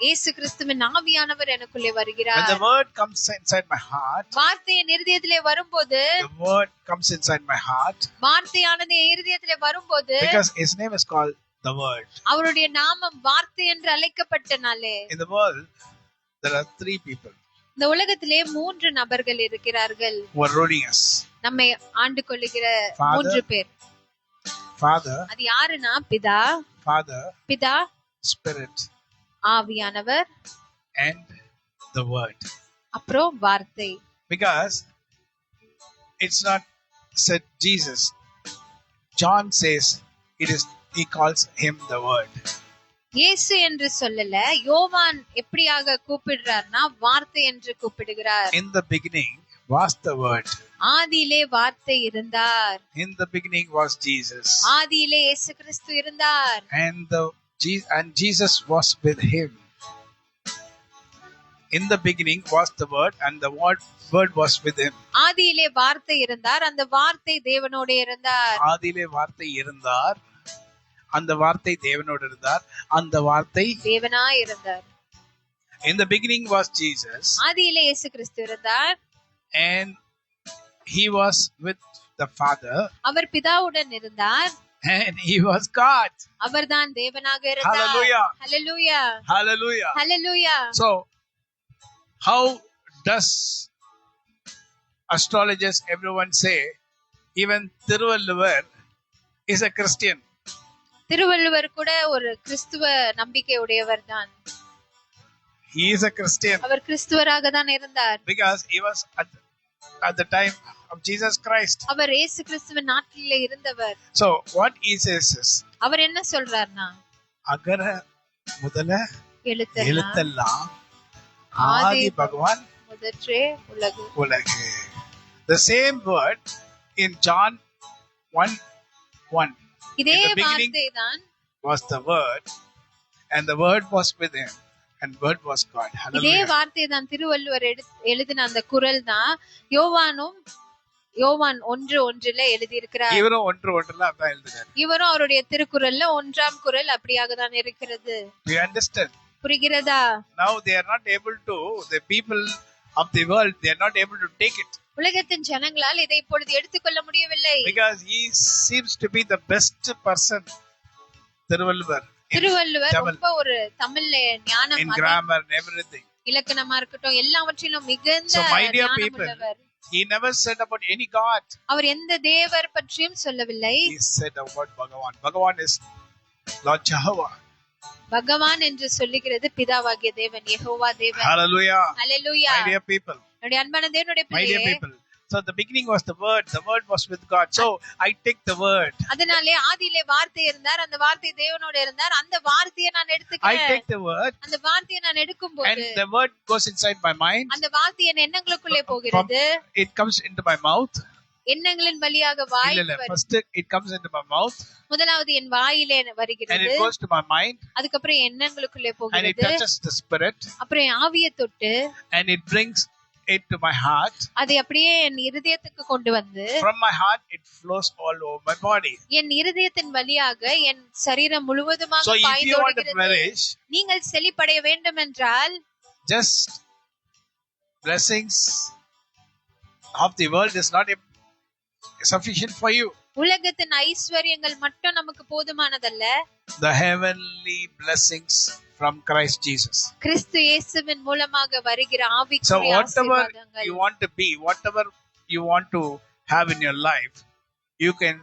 இயேசு கிறிஸ்துவின் ஆவியானவர் எனக்குள்ளே When வருகிறார். the word comes inside my heart, வார்த்தை என் இருதயத்திலே வரும்போது, the word comes inside my heart, வார்த்தையானது என் இருதயத்திலே வரும்போது, because his name is called the word. அவருடைய நாமம் வார்த்தை என்று அழைக்கப்பட்டனாலே. In the world, there are 3 people இந்த உலகத்திலே 3 நபர்கள் இருக்கிறார்கள் who are ruling us. நம்மை ஆண்டு கொள்ளுகிற Father, 3 பேர். Father, அது யாருன்னா பிதா, Father, பிதா, Spirit, ஆவியானவர், and the word. அப்புறம் வார்த்தை. Because it's not said Jesus. John says he calls him the word. இயேசு என்று சொல்லல, யோவான் எப்படியாக கூப்பிடுறார்னா வார்த்தை என்று கூப்பிடுகிறார். In the beginning was the word. ஆதியிலே வார்த்தை இருந்தார். In the beginning was Jesus. ஆதியிலே இயேசு கிறிஸ்து இருந்தார். And Jesus was with him. In the beginning was the word, and the word was with him. ஆதியிலே வார்த்தை இருந்தார், அந்த வார்த்தை தேவனோடு இருந்தார். ஆதியிலே வார்த்தை இருந்தார், அந்த வார்த்தை தேவனோடு இருந்தார், அந்த வார்த்தை தேவனாய் இருந்தார். In the beginning was Jesus. ஆதியிலே இயேசு கிறிஸ்து இருந்தார். And he was with the Father. அவர் பிதாவுடன் இருந்தார். And he was God. அவர்தான் தேவனாக இருந்தார். Hallelujah. Hallelujah. Hallelujah. Hallelujah. So, how does astrologers, everyone say, even Thiruvalluvar is a Christian? Thiruvalluvar கூட ஒரு கிறிஸ்துவ நம்பிக்கை உடையவர் தான். He is a Christian. அவர் கிறிஸ்துவராக தான் இருந்தார். Because he was at the time of Jesus Christ. அவர் இயேசு கிறிஸ்துவின் நாட்டிலே இருந்தவர். So what he says is, அவர் என்ன சொல்றார்னா, அகர முதல எழுத்தெல்லாம் எழுத்தெல்லாம் ஆதி பகவான் முதற்றே உலகு. உலகு. The same word in John 1:1. இதே In the beginning வார்த்தை தான் was the word, and the word was with him, and word was God. இதே Hallelujah. வார்த்தை தான் திருவள்ளுவர் எழுதின அந்த குறள் தான் யோவான் 1:1 எழுதி இருக்கிறார். இவரும் ஒன்றுல அதான் எழுதுறாரு. இவரும் அவருடைய திருக்குறள்ல 1ஆம் குறள் அப்படியாக தான் இருக்கிறது. Do you understand? புரிகிறதா? Now they are not able to, the people of the world, they are not able to take it. உலகத்தின் ஜனங்களால் இதை இப்பொழுது எடுத்துக்கொள்ள முடியவில்லை. Because he seems to be the best person. Thiruvalluvar ரொம்ப ஒரு தமிழ்ல ஞானம், in grammar and everything. இலக்கணமா இருக்கட்டும் எல்லாவற்றிலும் மிகுந்த So my dear ஞானம் people, உள்ளவர். he never said about any god. அவர் எந்த தேவர் பற்றியும் சொல்லவில்லை. He said about Bhagavan. Bhagavan is Lord Jehovah. பகவான் என்று சொல்லுகிறது பிதாவாகிய தேவன், யெகோவா தேவன். Hallelujah. Hallelujah. My dear people. என்னுடைய அன்பான தேவனுடைய My dear பிள்ளையே, people. So the beginning was the word was with God. So I take the word. அதனாலே ஆதியிலே வார்த்தை இருந்தார், அந்த வார்த்தை தேவனோடு இருந்தார், அந்த வார்த்தையை நான் I எடுத்துக்கிறேன். take the word, அந்த வார்த்தையை நான் எடுக்கும்போது and the word goes inside my mind. அந்த வார்த்தை என் எண்ணங்களுக்குள்ளே போகிறது. It comes into my mouth. எண்ணங்களின் வழியாக வாய் First it comes into my mouth, முதலாவது என் வாயிலே and வருகிறது. it goes to my mind, அதுக்கப்புறம் எண்ணங்களுக்குள்ளே and it போகிறது. touches the spirit, அப்புறம் என் ஆவியை தொட்டு and it brings it to my heart. அதை அப்படியே என் இருதயத்துக்கு கொண்டு வந்து From my heart it flows all over my body. என் இருதயத்தின் வழியாக என் சரீரம் முழுவதுமாக So if you want to பாய்ந்தோடுகிறது. flourish, நீங்கள் செழிப்படைய வேண்டும் என்றால் just blessings of the world is not sufficient for you. உலகத்தின் ஐஸ்வர்யங்கள் மட்டும் நமக்கு போதுமானதல்ல. The heavenly blessings from Christ Jesus. கிறிஸ்து இயேசுவின் மூலமாக வருகிற So ஆவிக்குரிய whatever ஆசீர்வாதங்கள். you want to be, whatever you want to have in your life, you can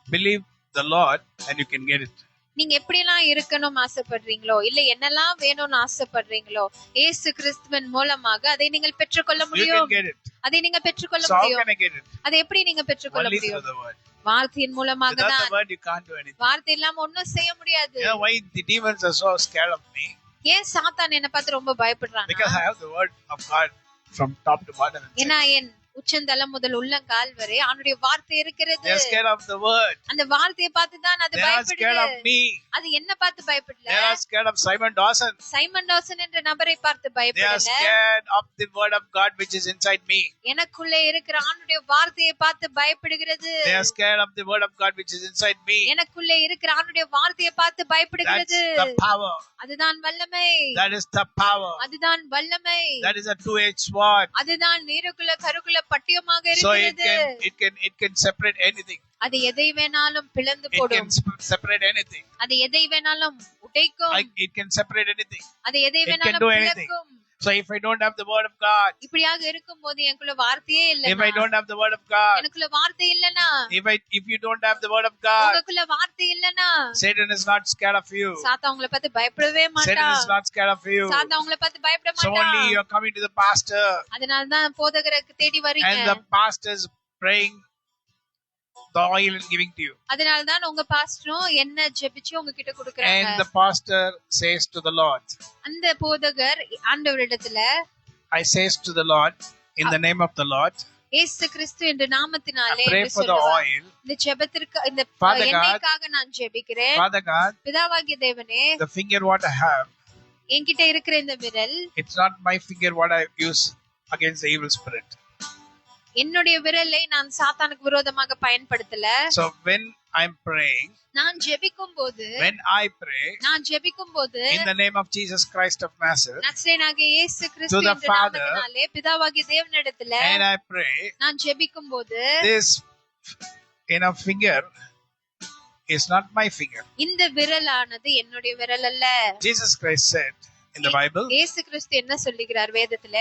believe the Lord and you can get it. நீங்க எப்படிலாம் இருக்கணும் ஆசைப்படுறீங்களோ, இல்ல என்னெல்லாம் வேணும்னு ஆசைப்படுறீங்களோ, இயேசு கிறிஸ்துவின் மூலமாக அதை நீங்கள் பெற்றுக்கொள்ள You முடியும். can get it. அதை நீங்க பெற்றுக்கொள்ள So how முடியும். can I get it? அதை எப்படி நீங்க பெற்றுக்கொள்ள Only through முடியும்? the word. வார்த்தையின் மூலமாக Without தான். the word you can't do anything. வார்த்தை இல்லாம ஒண்ணும் செய்ய முடியாது. You know why the demons are so scared of me? ஏன் சாத்தான் என்ன பார்த்து ரொம்ப பயப்படுறான்? Because I have the word of God from top to bottom. ஏன்னா என் உச்சந்தலம் முதல் உள்ளங்கால் வரை அவனுடைய வார்த்தை இருக்கிறது. They are scared of the word. அந்த வார்த்தையை பார்த்து தான் அது They are scared பயப்படுது. of me. அது என்ன பார்த்து பயப்படல? They are scared of Simon Dawson. Simon Dawson என்ற நபரை பார்த்து They are பயப்படல. scared of the word of God which is inside me. எனக்குள்ளே இருக்கிற ஆண்டுடைய வார்த்தையை பார்த்து பயப்படுகிறது. They are scared of the word of God which is inside me. எனக்குள்ளே இருக்கிற ஆண்டுடைய வார்த்தையை பார்த்து That's பயப்படுகிறது. the power. அதுதான் வல்லமை. That is the power. அதுதான் வல்லமை. That is a two-edged sword. அதுதான் நீருக்குள்ள கருக்குள்ள பட்டியமாக So இருக்கிறது. it can separate anything. அது எதை வேணாலும் பிளந்து It can போடும். separate anything. அது எதை வேணாலும் உடைக்கும். It can separate anything. அது எதை It can வேணாலும் do anything. பிளக்கும். So if I don't have the word of God, இப்படியாக இருக்கும்போது எனக்குள்ள வார்த்தையே if I இல்லைன்னா, don't have the word of God, எனக்குள்ள வார்த்தை இல்லைன்னா, if you don't have the word of God, உங்களுக்குள்ள வார்த்தை இல்லைன்னா, Satan is not scared of you. சாத்தா உங்களை பார்த்து பயப்படவே Satan மாட்டான். is not scared of you. சாத்தா உங்களை பார்த்து பயப்பட So only மாட்டான். you are coming to the pastor அதனாலதான் போதகருக்கு தேடி வரீங்க. and the pastor is praying the oil and giving to you. அதனாலதான் உங்க பாஸ்டரும் என்ன ஜெபிச்சு உங்ககிட்ட கொடுக்கறாங்க. And the pastor says to the Lord, அந்த போதகர் ஆண்டவரிடத்துல I says to the Lord, in the name of the Lord, இயேசு கிறிஸ்து என்ற நாமத்தினாலே I pray என்று for the சொல்லுவார். oil. இந்த ஜெபத்திற்கு இந்த Father God, எண்ணெய்க்காக நான் ஜெபிக்கிறேன். Father God, பிதாவாகிய தேவனே, the finger what I have, என்கிட்ட இருக்கிற இந்த விரல் it's not my finger what I use against the evil spirit. என்னுடைய விரலை நான் சாத்தானுக்கு விரோதமாக பயன்படுத்தல. So when I'm praying, நான் ஜெபிக்கும் போது when I pray நான் ஜெபிக்கும் போது in the name of Jesus Christ of Nazareth, நசரேயனாகிய இயேசு To கிறிஸ்து the என்ற Father, நாமத்தினாலே பிதாவாகிய தேவனிடத்துல and I pray, நான் ஜெபிக்கும் போது this finger is not my finger. இந்த விரலானது என்னுடைய விரல் அல்ல. Jesus Christ said in the Bible, இயேசு கிறிஸ்து என்ன சொல்லுகிறார் வேதத்துல?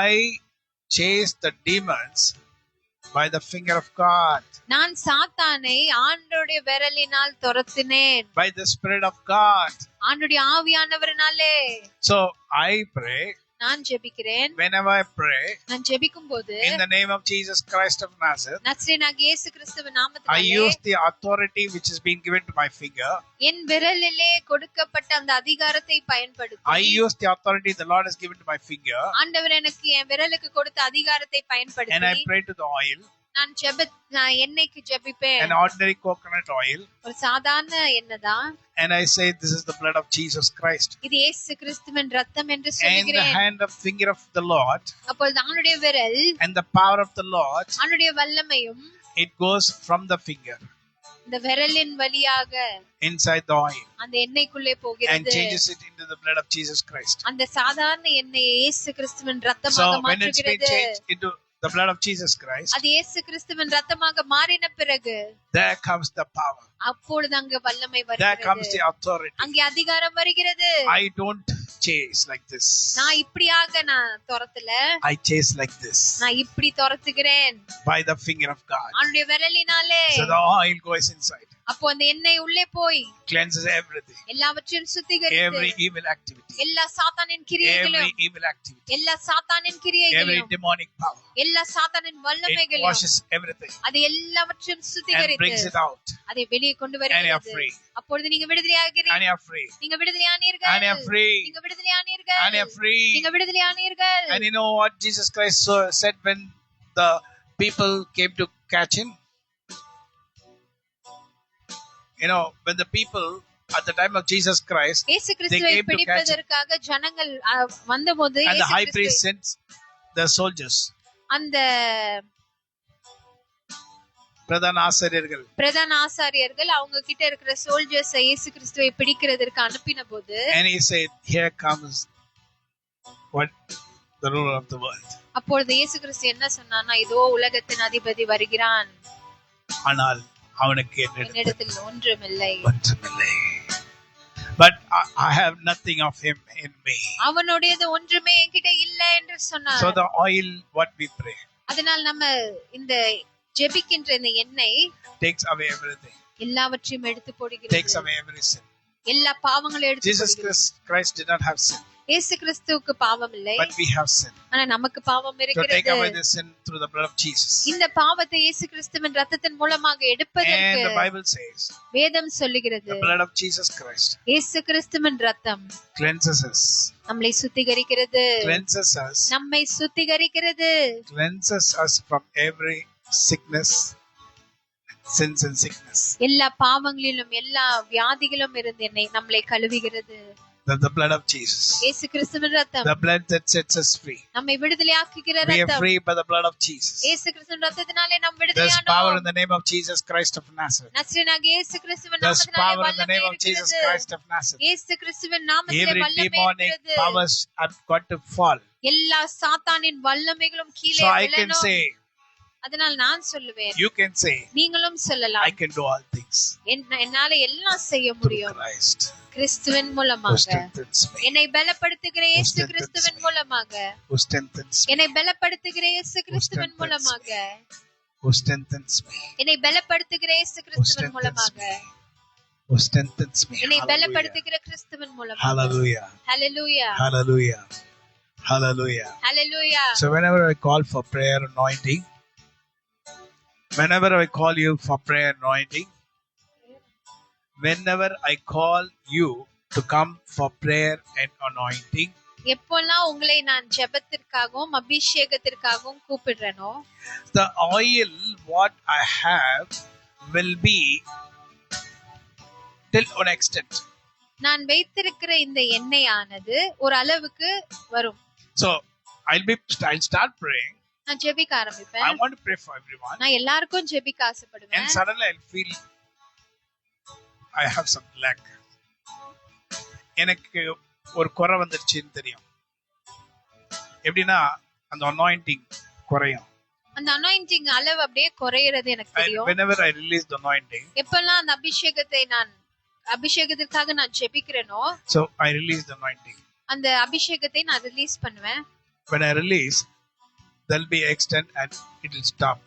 I chase the demons by the finger of God, நான் சாத்தானை ஆண்டவருடைய விரலினால் துரத்தினேன். by the Spirit of God. ஆண்டவருடைய ஆவியானவரினாலே So I pray, நான் ஜெபிக்கிறேன். whenever I pray, நான் ஜெபிக்கும் போது in the name of Jesus Christ of Nazareth, நசரேயனாகிய இயேசு கிறிஸ்துவின் I நாமத்தினாலே use the authority which has been given to my finger. என் விரலிலே கொடுக்கப்பட்ட அந்த அதிகாரத்தை I பயன்படுத்தி use the authority the Lord has given to my finger, ஆண்டவர் எனக்கு என் விரலுக்கு கொடுத்த அதிகாரத்தை and I பயன்படுத்தி pray to the oil, நான் எண்ணெய்க்கு ஜெபிப்பேன். an ordinary coconut oil, ஒரு சாதாரண எண்ணெய் தான். and I say, this is the blood of Jesus Christ. இது இயேசு கிறிஸ்துவின் ரத்தம் என்று And the சொல்லுகிறேன். hand of finger of the Lord அப்பொழுது அவனுடைய விரல் and the power of the Lord, அவனுடைய வல்லமையும் it goes from the finger இந்த விரலின் வழியாக inside the oil அந்த எண்ணெய்க்குள்ளே and போகிறது. changes it into the blood of Jesus Christ. அந்த சாதாரண எண்ணெயை இயேசு கிறிஸ்துவின் So ரத்தமாக when it's been மாற்றுகிறது. changed into the blood of Jesus Christ, அது இயேசு கிறிஸ்துவின் ரத்தமாக மாறின பிறகு there comes the power, அப்பொழுது அங்கு வல்லமை there comes வருகிறது. the authority. அங்கே அதிகாரம் வருகிறது. I don't chase like this, நான் இப்படியாக நான் துரத்தல, I chase like this நான் இப்படி துரத்துகிறேன் by the finger of God. அவனுடைய விரலினாலே. So the oil goes inside, அப்போ அந்த எண்ணெய் உள்ளே போய் cleanses everything, எல்லாவற்றையும் சுத்திகரித்து every evil activity, எல்லா சாத்தானின் every கிரியைகளும் evil activity, எல்லா சாத்தானின் every கிரியைகளும் demonic power. எல்லா சாத்தானின் It வல்லமைகளும் washes everything அது எல்லாவற்றையும் and brings சுத்திகரித்து it out, அதை வெளியே கொண்டு and you are வருகிறது. free, அப்பொழுது நீங்க and விடுதலையாகிறீர்கள். you are free, நீங்க and you விடுதலையானீர்கள். are free, நீங்க விடுதலையானீர்கள். and you are free. நீங்க விடுதலையானீர்கள். And you know what Jesus Christ said when the people came to catch him? You know, when the people at the time of Jesus Christ, இயேசு கிறிஸ்துவை came to catch him. பிடிப்பதற்காக ஜனங்கள் வந்தபோது and the இயேசு high Kristu priest sent the soldiers, அந்த பிரதான ஆசாரியர்கள், பிரதான ஆசாரியர்கள் அவங்க கிட்ட இருக்கிற சோல்ஜர்ஸ் இயேசு கிறிஸ்துவை பிடிக்கிறதற்கு அனுப்பின போது and he said, here comes what the ruler of the world. அப்பொழுது இயேசு கிறிஸ்து என்ன சொன்னான்னா, இதோ உலகத்தின் அதிபதி வருகிறான், ஆனால் அவனுக்கு என்னிடத்தில் ஒன்றுமில்லை. ஒன்றுமில்லை. But I have nothing of him in me. அவனுடையது ஒன்றுமே என்கிட்ட இல்ல என்று சொன்னார். So the oil what we pray அதனால் நம்ம இந்த ஜெபிக்கின்ற இந்த எண்ணெய் takes away everything, எல்லாவற்றையும் எடுத்து takes போடுகிறது. away every sin. எல்லா பாவங்களும் எடுத்து Jesus Christ did not have sin, இயேசு கிறிஸ்துவுக்கு பாவம் இல்லை, but we have sin. ஆனா நமக்கு பாவம் To take இருக்கிறது. away the sin through the blood of Jesus. இந்த பாவத்தை இயேசு கிறிஸ்துவின் ரத்தத்தின் மூலமாக எடுப்பதற்கு And the Bible says, வேதம் சொல்லுகிறது, the blood of Jesus Christ இயேசு கிறிஸ்துவின் ரத்தம் cleanses us, நம்மை சுத்திகரிக்கிறது, cleanses us, நம்மை சுத்திகரிக்கிறது, cleanses us from every sickness, sins and sickness. எல்லா பாவங்களிலும் எல்லா வியாதிகளும் இருந்து நம்மை கழுவுகிறது. The blood of Jesus, இயேசு கிறிஸ்துவின் ரத்தம், the blood that sets us free. நம்மை விடுதலையாக்குகிற We are ரத்தம். free by the blood of Jesus. இயேசு கிறிஸ்துவின் ரத்தத்தினாலே நாம் There's power விடுதலையானோம். in the name of Jesus Christ of Nazareth. நசரேயனாகிய இயேசு கிறிஸ்துவின் There's நாமத்தினாலே power in the வல்லமை name of Jesus இருக்கிறது. Christ of Nazareth. இயேசு கிறிஸ்துவின் நாமத்திலே Every வல்லமை demonic இருக்கிறது. powers have got to fall. எல்லா சாத்தானின் வல்லமைகளும் கீழே So I can விழணும். say, அதனால் நான் சொல்லுவேன், you can say, நீங்களும் சொல்லலாம், I can do all things என்னால எல்லாம் செய்ய through முடியும் Christ கிறிஸ்துவின் who மூலமாக. strengthens me. என்னை பலப்படுத்துகிற இயேசு கிறிஸ்துவின் மூலமாக, Who strengthens me. என்னை பலப்படுத்துகிற இயேசு கிறிஸ்துவின் மூலமாக, Who strengthens me. என்னை பலப்படுத்துகிற இயேசு கிறிஸ்துவின் மூலமாக, Who strengthens me. என்னை Hallelujah. பலப்படுத்துகிற கிறிஸ்துவின் மூலமாக. Hallelujah. Hallelujah, Hallelujah. Hallelujah. Hallelujah. So whenever I call for prayer anointing, whenever I call you for prayer anointing, whenever I call you to come for prayer and anointing, எப்போல்லாம் உங்களை நான் ஜெபத்திற்காகவும் அபிஷேகத்திற்காகவும் கூப்பிடுறேனோ, the oil what I have will be till an extent. நான் வைத்திருக்கிற இந்த எண்ணெய் ஆனது ஒரு அளவுக்கு வரும். So I'll start praying. நான் ஜெபிக்க I ஆரம்பிப்பேன். want to pray for everyone, நான் எல்லாருக்கும் ஜெபிக்க and ஆசைப்படுவேன். suddenly I'll feel I have some lack. எனக்கு ஒரு குறை வந்துருச்சுன்னு தெரியும். எப்படின்னா அந்த anointing குறையும். அந்த அனாயிண்டிங் அளவு அப்படியே குறையிறது எனக்கு தெரியும். Whenever I release the anointing, எப்பெல்லாம் அந்த அபிஷேகத்திற்காக நான் ஜெபிக்கிறேனோ, so I release the anointing. அந்த அபிஷேகத்தை நான் ரிலீஸ் பண்ணுவேன். When I release, there'll be extent and it will stop.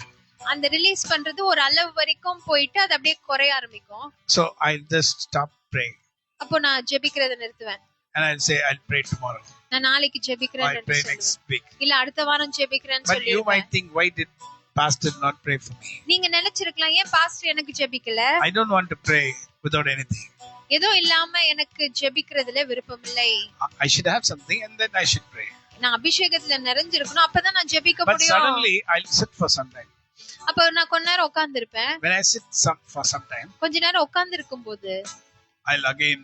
அந்த ரிலீஸ் பண்றது ஒரு அளவு வரைக்கும் போயிட்டு அது அப்படியே குறைய ஆரம்பிக்கும். So I'll just stop praying அப்போ நான் ஜெபிக்கிறத நிறுத்துவேன். and I'll say I'll pray tomorrow. நான் நாளைக்கு I'll ஜெபிக்கிறேன்னு pray சொல்லுவேன். next week. இல்ல அடுத்த வாரம் ஜெபிக்கிறேன்னு But you சொல்லிடுவேன். might think, why did pastor not pray for me? நீங்க நினைச்சிருக்கலாம், ஏன் பாஸ்டர் எனக்கு ஜெபிக்கல? I don't want to pray without anything. ஏதோ இல்லாம எனக்கு ஜெபிக்கிறதுல விருப்பம் இல்லை. I should have something and then I should pray. நான் அபிஷேகத்துல நிறைஞ்சிருக்கணும், அப்பதான் நான் ஜெபிக்க But முடியும். suddenly I'll sit for some time. அப்ப நான் கொஞ்ச நேரம் உட்கார்ந்து இருப்பேன். When I sit for some time, கொஞ்ச நேரம் உட்கார்ந்து இருக்கும் போது I'll again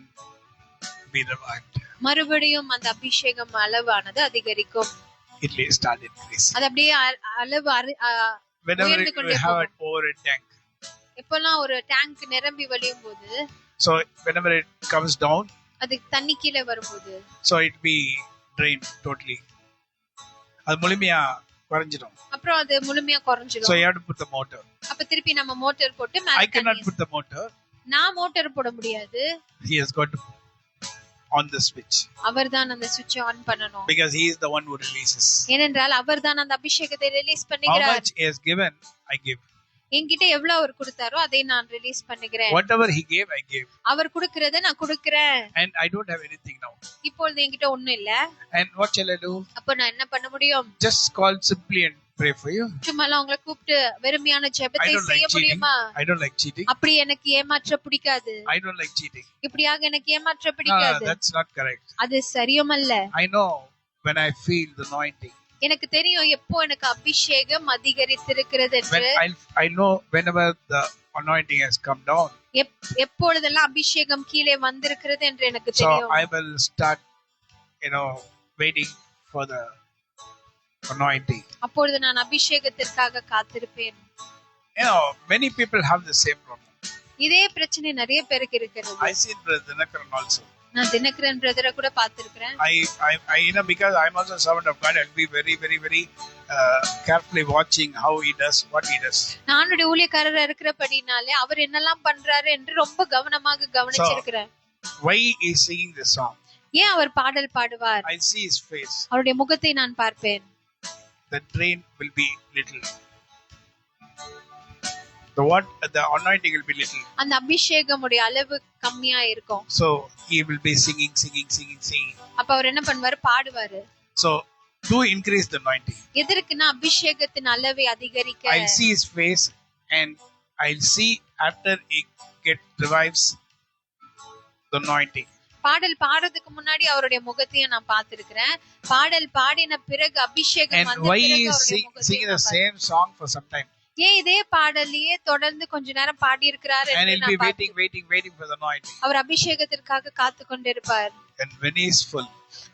be revived. மறுபடியும் அந்த அபிஷேகம் அளவானது அதிகரிக்கும். It will start increasing. அது அப்படியே அளவு Whenever உயர்ந்து we கொண்டே have போகும். an over a tank, எப்பெல்லாம் ஒரு டேங்க் நிரம்பி வழியும் போது, so whenever it comes down, அது தண்ணி கீழே வரும்போது, so it be drained totally. அது முழுமையா குறைஞ்சிடும். அப்புறம் அது முழுமையா So குறைஞ்சிடும். you have to put the motor. அப்ப திருப்பி நம்ம மோட்டார் போட்டு I மேல cannot தண்ணி- put the motor. நான் மோட்டார் போட முடியாது. He has got to on the switch அவர்தான் அந்த சுவிட்ச் ஆன் பண்ணணும். because he is the one who releases. ஏனென்றால் அவர்தான் அந்த அபிஷேகத்தை ரிலீஸ் How பண்ணுகிறார். much he has given, I give. என்கிட்ட எவ்வளவு அவர் கொடுத்தாரோ அதை நான் ரிலீஸ் பண்ணுகிறேன். Whatever he gave, I gave. அவர் கொடுக்கறத நான் கொடுக்கிறேன். And I don't have anything now. இப்பொழுது என்கிட்ட ஒண்ணும் இல்ல. And what shall I do? அப்ப நான் என்ன பண்ண முடியும்? Just call simply and pray for you. சும்மாலாம் உங்களை கூப்பிட்டு வெறுமையான I ஜெபத்தை don't செய்ய like cheating. முடியுமா? I don't like cheating. அப்படி எனக்கு ஏமாற்ற பிடிக்காது. I don't like cheating. இப்படியாக எனக்கு ஏமாற்ற No, பிடிக்காது. that's not correct. அது சரியுமல்ல. I know when I feel the anointing. எனக்கு தெரியும் எப்போ எனக்கு அபிஷேகம் அதிகரித்திருக்கிறது என்று. When I know whenever the anointing has come down. எப்பொழுதெல்லாம் அபிஷேகம் கீழே வந்திருக்கிறது என்று எனக்கு So தெரியும். I will start, waiting for the anointing. அப்பொழுது நான் அபிஷேகத்திற்காக காத்திருப்பேன். Many people have the same problem. இதே பிரச்சனை நிறைய பேருக்கு இருக்கிறது. I see Brother Dinakaran also. நான் தினகரன் பிரதரை கூட பார்த்திருக்கிறேன். I because I'm also a servant of God, I'll be very, very, very carefully watching how he does, what he does. நானுடைய ஊழியக்காரரா இருக்கிறபடினாலே அவர் என்னெல்லாம் பண்றாரு என்று ரொம்ப கவனமாக கவனிச்சிருக்கிறேன். Why he is singing this song? ஏன் அவர் பாடல் பாடுவார்? I see his face. அவருடைய முகத்தை நான் பார்ப்பேன். The drain will be little. the anointing will be little. அந்த அபிஷேகமுடைய அளவு கம்மியா இருக்கும். So he will be singing. அப்ப அவர் என்ன பண்ணுவாரு? பாடுவாரு. So to increase the anointing, எதற்குன்னா அபிஷேகத்தின் அளவை அதிகரிக்க. I'll see his face and I'll see after he revives the anointing. பாடல் பாடுறதுக்கு முன்னாடி அவருடைய முகத்தையும் நான் பார்த்திருக்கிறேன். பாடல் பாடின பிறகு அபிஷேகம் And வந்த why பிறகு he is அவருடைய singing the முகத்தையும் same song for some time? ஏன் இதே பாடலையே தொடர்ந்து கொஞ்ச நேரம் பாடி இருக்கிறார் And என்று he'll be நான் பார்த்தேன். waiting for the anointing. அவர் அபிஷேகத்திற்காக காத்து கொண்டிருப்பார். And when he is full,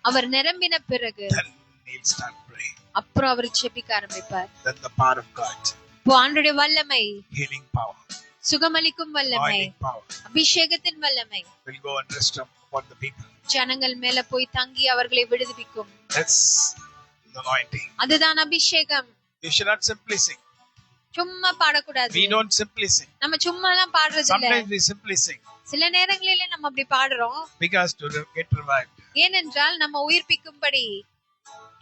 அவர் நிரம்பின பிறகு then he'll start praying. அப்புறம் அவர் ஜெபிக்க ஆரம்பிப்பார். Then the power of God, இப்போ ஆண்டவருடைய வல்லமை, healing power, சுகமளிக்கும் வல்லமை, anointing power அபிஷேகத்தின் வல்லமை will go and rest upon the people. ஜனங்கள் மேல போய் தங்கி அவர்களை விடுவிக்கும். That's the anointing. அதுதான் அபிஷேகம். You should not simply sing. சும்மா பாடக்கூடாது. We don't simply sing. நம்ம சும்மா எல்லாம் பாடுறது இல்ல. Sometimes we simply sing சில நேரங்களிலே நம்ம அப்படி பாடுறோம். because to get revived. ஏனென்றால் நம்ம உயிர்ப்பிக்கும்படி,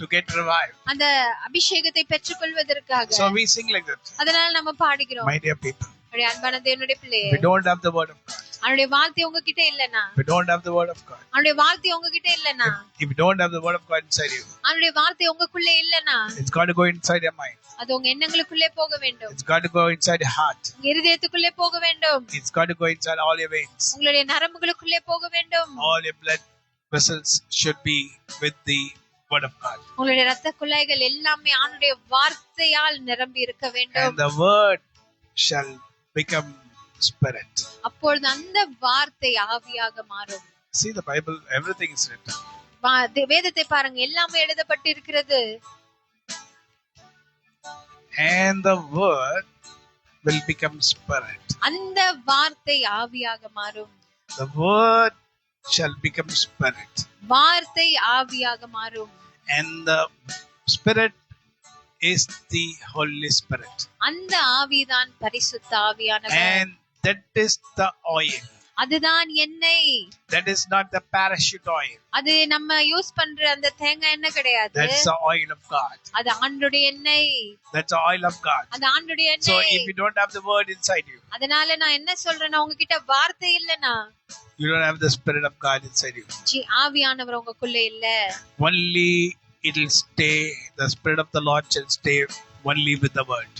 To get revived. அந்த அபிஷேகத்தை பெற்றுக்கொள்வதற்காக. So we sing like that. அதனால நம்ம பாடுகிறோம். My dear people, என்னுடைய அன்பான தேவனுடைய பிள்ளையே, we don't have the word of God. அவருடைய வார்த்தை உங்ககிட்ட இல்லனா, We don't have the word of God. அவருடைய வார்த்தை உங்ககிட்ட இல்லனா, If you don't have the word of God inside you, அவருடைய வார்த்தை உங்களுக்குள்ள இல்லனா, it's got to go inside your mind. அது உங்க எண்ணங்களுக்குள்ளே போக வேண்டும். It's got to go inside your heart. உங்க இருதயத்துக்குள்ளே போக வேண்டும். It's got to go inside all your veins. உங்களுடைய நரம்புகளுக்குள்ளே போக வேண்டும். All your blood vessels should be with the word of God. உங்களுடைய இரத்த குழாய்கள் எல்லாமே ஆண்டவருடைய வார்த்தையால் நிரம்பி இருக்க வேண்டும். And the word shall become spirit. அப்பொழுது அந்த வார்த்தை ஆவியாக மாறும். See the Bible, everything is written. வேதத்தை பாருங்க, எல்லாமே எழுதப்பட்டு இருக்கிறது. And the word will become spirit. அந்த வார்த்தை ஆவியாக மாறும். The word shall become spirit. வார்த்தை ஆவியாக மாறும். And the spirit is the Holy Spirit. அந்த ஆவிதான் பரிசுத்த ஆவியானவர். And that is the oil. அதுதான் எண்ணெய். That is not the parachute oil. அது நம்ம யூஸ் பண்ற அந்த தேங்காய் எண்ணெய் கிடையாது. That's the oil of God. அது ஆண்டவருடைய எண்ணெய். That's the oil of God. அது ஆண்டவருடைய So எண்ணெய். if you don't have the word inside you, அதனால நான் என்ன சொல்றேன்னா, உங்ககிட்ட வார்த்தை இல்லனா, you don't have the spirit of God inside you. ஆவியானவர் உங்களுக்குள்ள இல்ல. Only it will stay, the spirit of the Lord shall stay only with the word.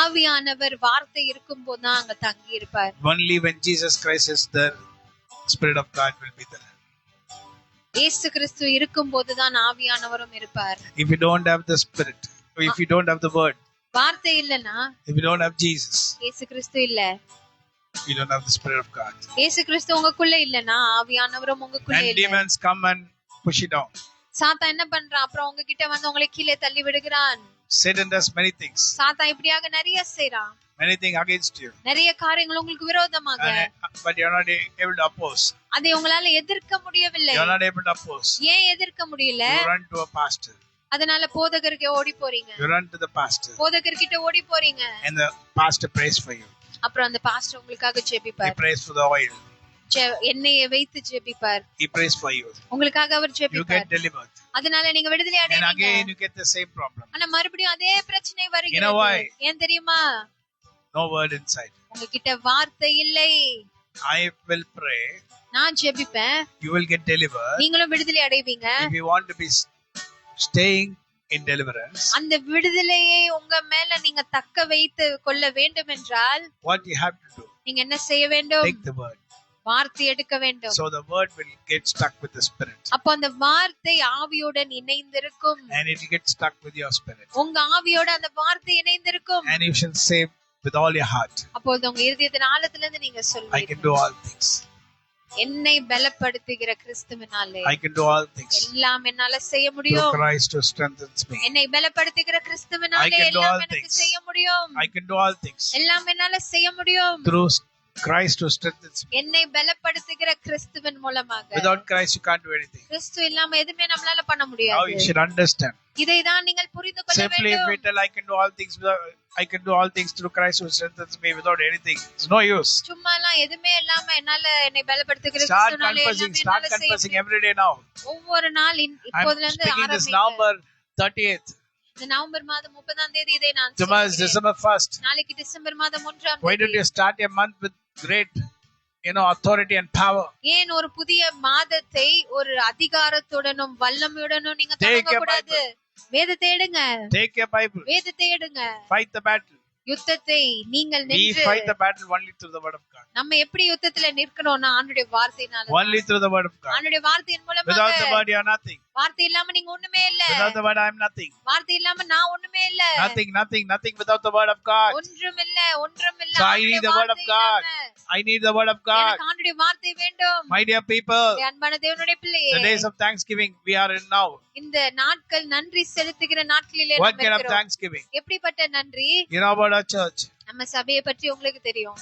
ஆவியானவர் வார்த்தை இருக்கும்போது தான் அங்க தங்கி இருப்பார். Only when Jesus Christ is there, spirit of God will be there. இயேசு கிறிஸ்து இருக்கும்போது தான் ஆவியானவரும் இருப்பார். If you don't have the spirit, if you don't have the word, வார்த்தை இல்லனா, if you don't have Jesus, இயேசு கிறிஸ்து இல்ல, you don't have the spirit of God. இயேசு கிறிஸ்து உங்களுக்குள்ள இல்லனா, ஆவியானவரும் உங்களுக்குள்ள And இல்ல. demons come and push it down. சாத்தான் என்ன பண்றான்? அப்புறம் உங்ககிட்ட வந்து உங்களை கீழே தள்ளி விடுகிறான். Satan does many things. சாத்தான் இப்படியாக நிறைய செய்றான். Many things against you. நிறைய காரியங்கள் உங்களுக்கு விரோதமாக. But you are not able to oppose. அதை உங்களால எதிர்க்க முடியவில்லை. You are not able to oppose. ஏன் எதிர்க்க முடியல? You run to a pastor. அதனால போதகருக்கு ஓடி போறீங்க. You run to the pastor. போதகர்கிட்ட ஓடி போறீங்க. And the pastor prays for you. அப்புறம் அந்த பாஸ்டர் உங்களுக்காக He ஜெபிப்பார். prays for the oil. எண்ணெயை வைத்து ஜெபிப்பார். He prays for you. உங்களுக்காக அவர் You ஜெபிப்பார். get delivered. அதனால நீங்க விடுதலை And அடைவீங்க. again you get the same problem. ஆனா மறுபடியும் அதே பிரச்சனை You know வருகிறது. why? ஏன் தெரியுமா? No word inside. உங்ககிட்ட வார்த்தை இல்லை. I will pray. நான் ஜெபிப்பேன். You will get delivered. நீங்களும் விடுதலை அடைவீங்க. If you want to be staying in deliverance, அந்த விடுதலையை உங்க மேல நீங்க தக்க வைத்து கொள்ள வேண்டும் என்றால் what you have to do, நீங்க என்ன செய்ய வேண்டும்? take the word. வார்த்தை எடுக்க வேண்டும். So the word will get stuck with the spirit. அப்போ அந்த வார்த்தை ஆவியுடன் இணைந்திருக்கும். And it will get stuck with your spirit. உங்க ஆவியோட அந்த வார்த்தை இணைந்திருக்கும். And you shall say with all your heart, அப்பொழுது உங்க இருதயத்தின் ஆழத்துல இருந்து நீங்க I can சொல்வீங்க, do all things. என்னை பலப்படுத்துகிற கிறிஸ்துவினாலே I can do all things எல்லாம் என்னால செய்ய through முடியும். Christ who strengthens me. என்னை பலப்படுத்துகிற கிறிஸ்துவினாலே I can do எல்லாம் all எனக்கு things. செய்ய முடியும். I can do all things எல்லாம் என்னால செய்ய முடியும். through Christ who strengthens me. என்னை பலப்படுத்துகிற கிறிஸ்துவின் மூலமாக. Without Christ you can't do anything. கிறிஸ்து இல்லாம எதுவுமே நம்மளால பண்ண Now முடியாது. you should understand. இதைதான் நீங்கள் புரிந்து கொள்ள Simply if we வேண்டும். tell I can do all things I can do all things through Christ who strengthens me without anything, it's no use. சும்மா எல்லாம் எதுவுமே இல்லாம என்னால என்னை பலப்படுத்துகிற Start கிறிஸ்துவினாலே confessing, எல்லாமே start என்னால செய்ய confessing முடியும். every day now. ஒவ்வொரு நாள் I'm இப்போதுல இருந்து speaking this ஆரம்பிங்க. November 30th. இந்த நவம்பர் மாதம் 30ஆம் தேதி இதை நான் Tomorrow is சொல்கிறேன். December 1st. நாளைக்கு டிசம்பர் மாதம் 1ஆம் Why தேதி. don't you start a month with great, authority and power? ஏன் ஒரு புதிய மாதத்தை ஒரு அதிகாரத்துடனும் வல்லமையுடனும் நீங்க Take தொடங்க a கூடாது? வேதத்தை எடுங்க, Take a Bible. வேதத்தை எடுங்க. Fight the battle. யுத்தத்தை நீங்கள் We நின்று fight the battle only through the word of God. நம்ம எப்படி யுத்தத்துல நிற்கணும்னா ஆண்டவருடைய வார்த்தையினால. Only through the word of God. ஆண்டவருடைய வார்த்தையின் Without the மூலமாக. word you are nothing. வார்த்தை இல்லாம நீங்க ஒண்ணுமே இல்ல. Without the word I am nothing. வார்த்தை இல்லாம நான் ஒண்ணுமே இல்ல. Nothing without the word of God. ஒன்றும் இல்ல. So I need the word of God. I need the word of God. எனக்கு ஆண்டவருடைய வார்த்தை வேண்டும். My dear people, என் அன்பான தேவனுடைய பிள்ளையே, the days of Thanksgiving we are in now. இந்த நாட்கள் நன்றி செலுத்துகிற நாட்களிலே What நாம் kind of இருக்கிறோம். Thanksgiving? எப்படிப்பட்ட நன்றி? You know about our church. நம்ம சபையை பற்றி உங்களுக்கு தெரியும்.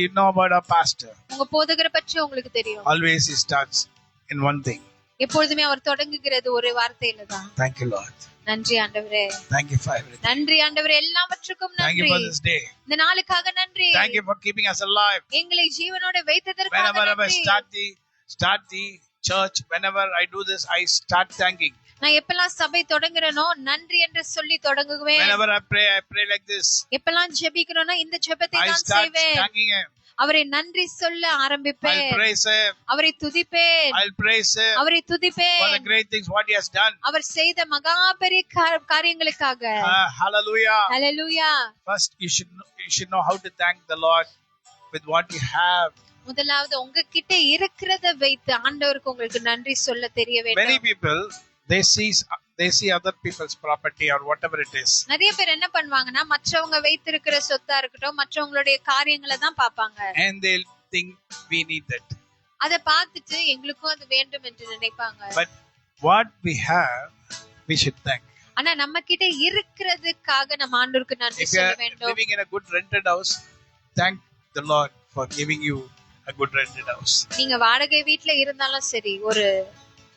You know about our pastor. உங்க போதகரை பற்றி உங்களுக்கு தெரியும். Always he starts in one thing. எப்பொழுதுமே அவர் தொடங்குகிறது ஒரு வார்த்தையில தான். Thank you, Lord. நன்றி ஆண்டவரே. Thank you for everything. நன்றி ஆண்டவரே, எல்லாவற்றுக்கும் Thank you நன்றி. for this day. இந்த நாளுக்காக நன்றி. Thank you for keeping us alive. எங்களை ஜீவனோட வைத்ததற்காக Whenever I நன்றி. start the church, whenever I do this, I start thanking. நான் எப்பெல்லாம் சபை தொடங்குறேனோ நன்றி என்று சொல்லி தொடங்குவேன். Whenever I pray like this. எப்பெல்லாம் ஜெபிக்கிறேனோ இந்த ஜெபத்தை I நான் start செய்வேன். thanking Him. அவரை நன்றி சொல்ல ஆரம்பிப்பேன். I'll praise Him. அவரை துதிப்பேன். I'll praise Him அவரை துதிப்பேன். for the great things what He has done. அவர் செய்த மகா பெரிய காரியங்களுக்காக. Hallelujah. Hallelujah. First, you should know how to thank the Lord with what you have. முதலாவது உங்ககிட்ட இருக்கிறத வைத்து ஆண்டவருக்கு உங்களுக்கு நன்றி சொல்ல தெரிய வேண்டும். Many people they see other people's property or whatever it is. நிறைய பேர் என்ன பண்ணுவாங்கன்னா மற்றவங்க வைத்திருக்கிற சொத்தா இருக்கட்டும் மற்றவங்களுடைய காரியங்களை தான் பாப்பாங்க. And they'll think we need that. அத பார்த்துட்டு எங்களுக்கும் அது வேண்டும் என்று நினைப்பாங்க. But what we have, we should thank. ஆனா நம்ம கிட்ட இருக்கிறதுக்காக நம்ம ஆண்டவருக்கு நன்றி If you சொல்ல are வேண்டும். living in a good rented house, thank the Lord for giving you a good rented house. நீங்க வாடகை வீட்ல இருந்தாலும் சரி, ஒரு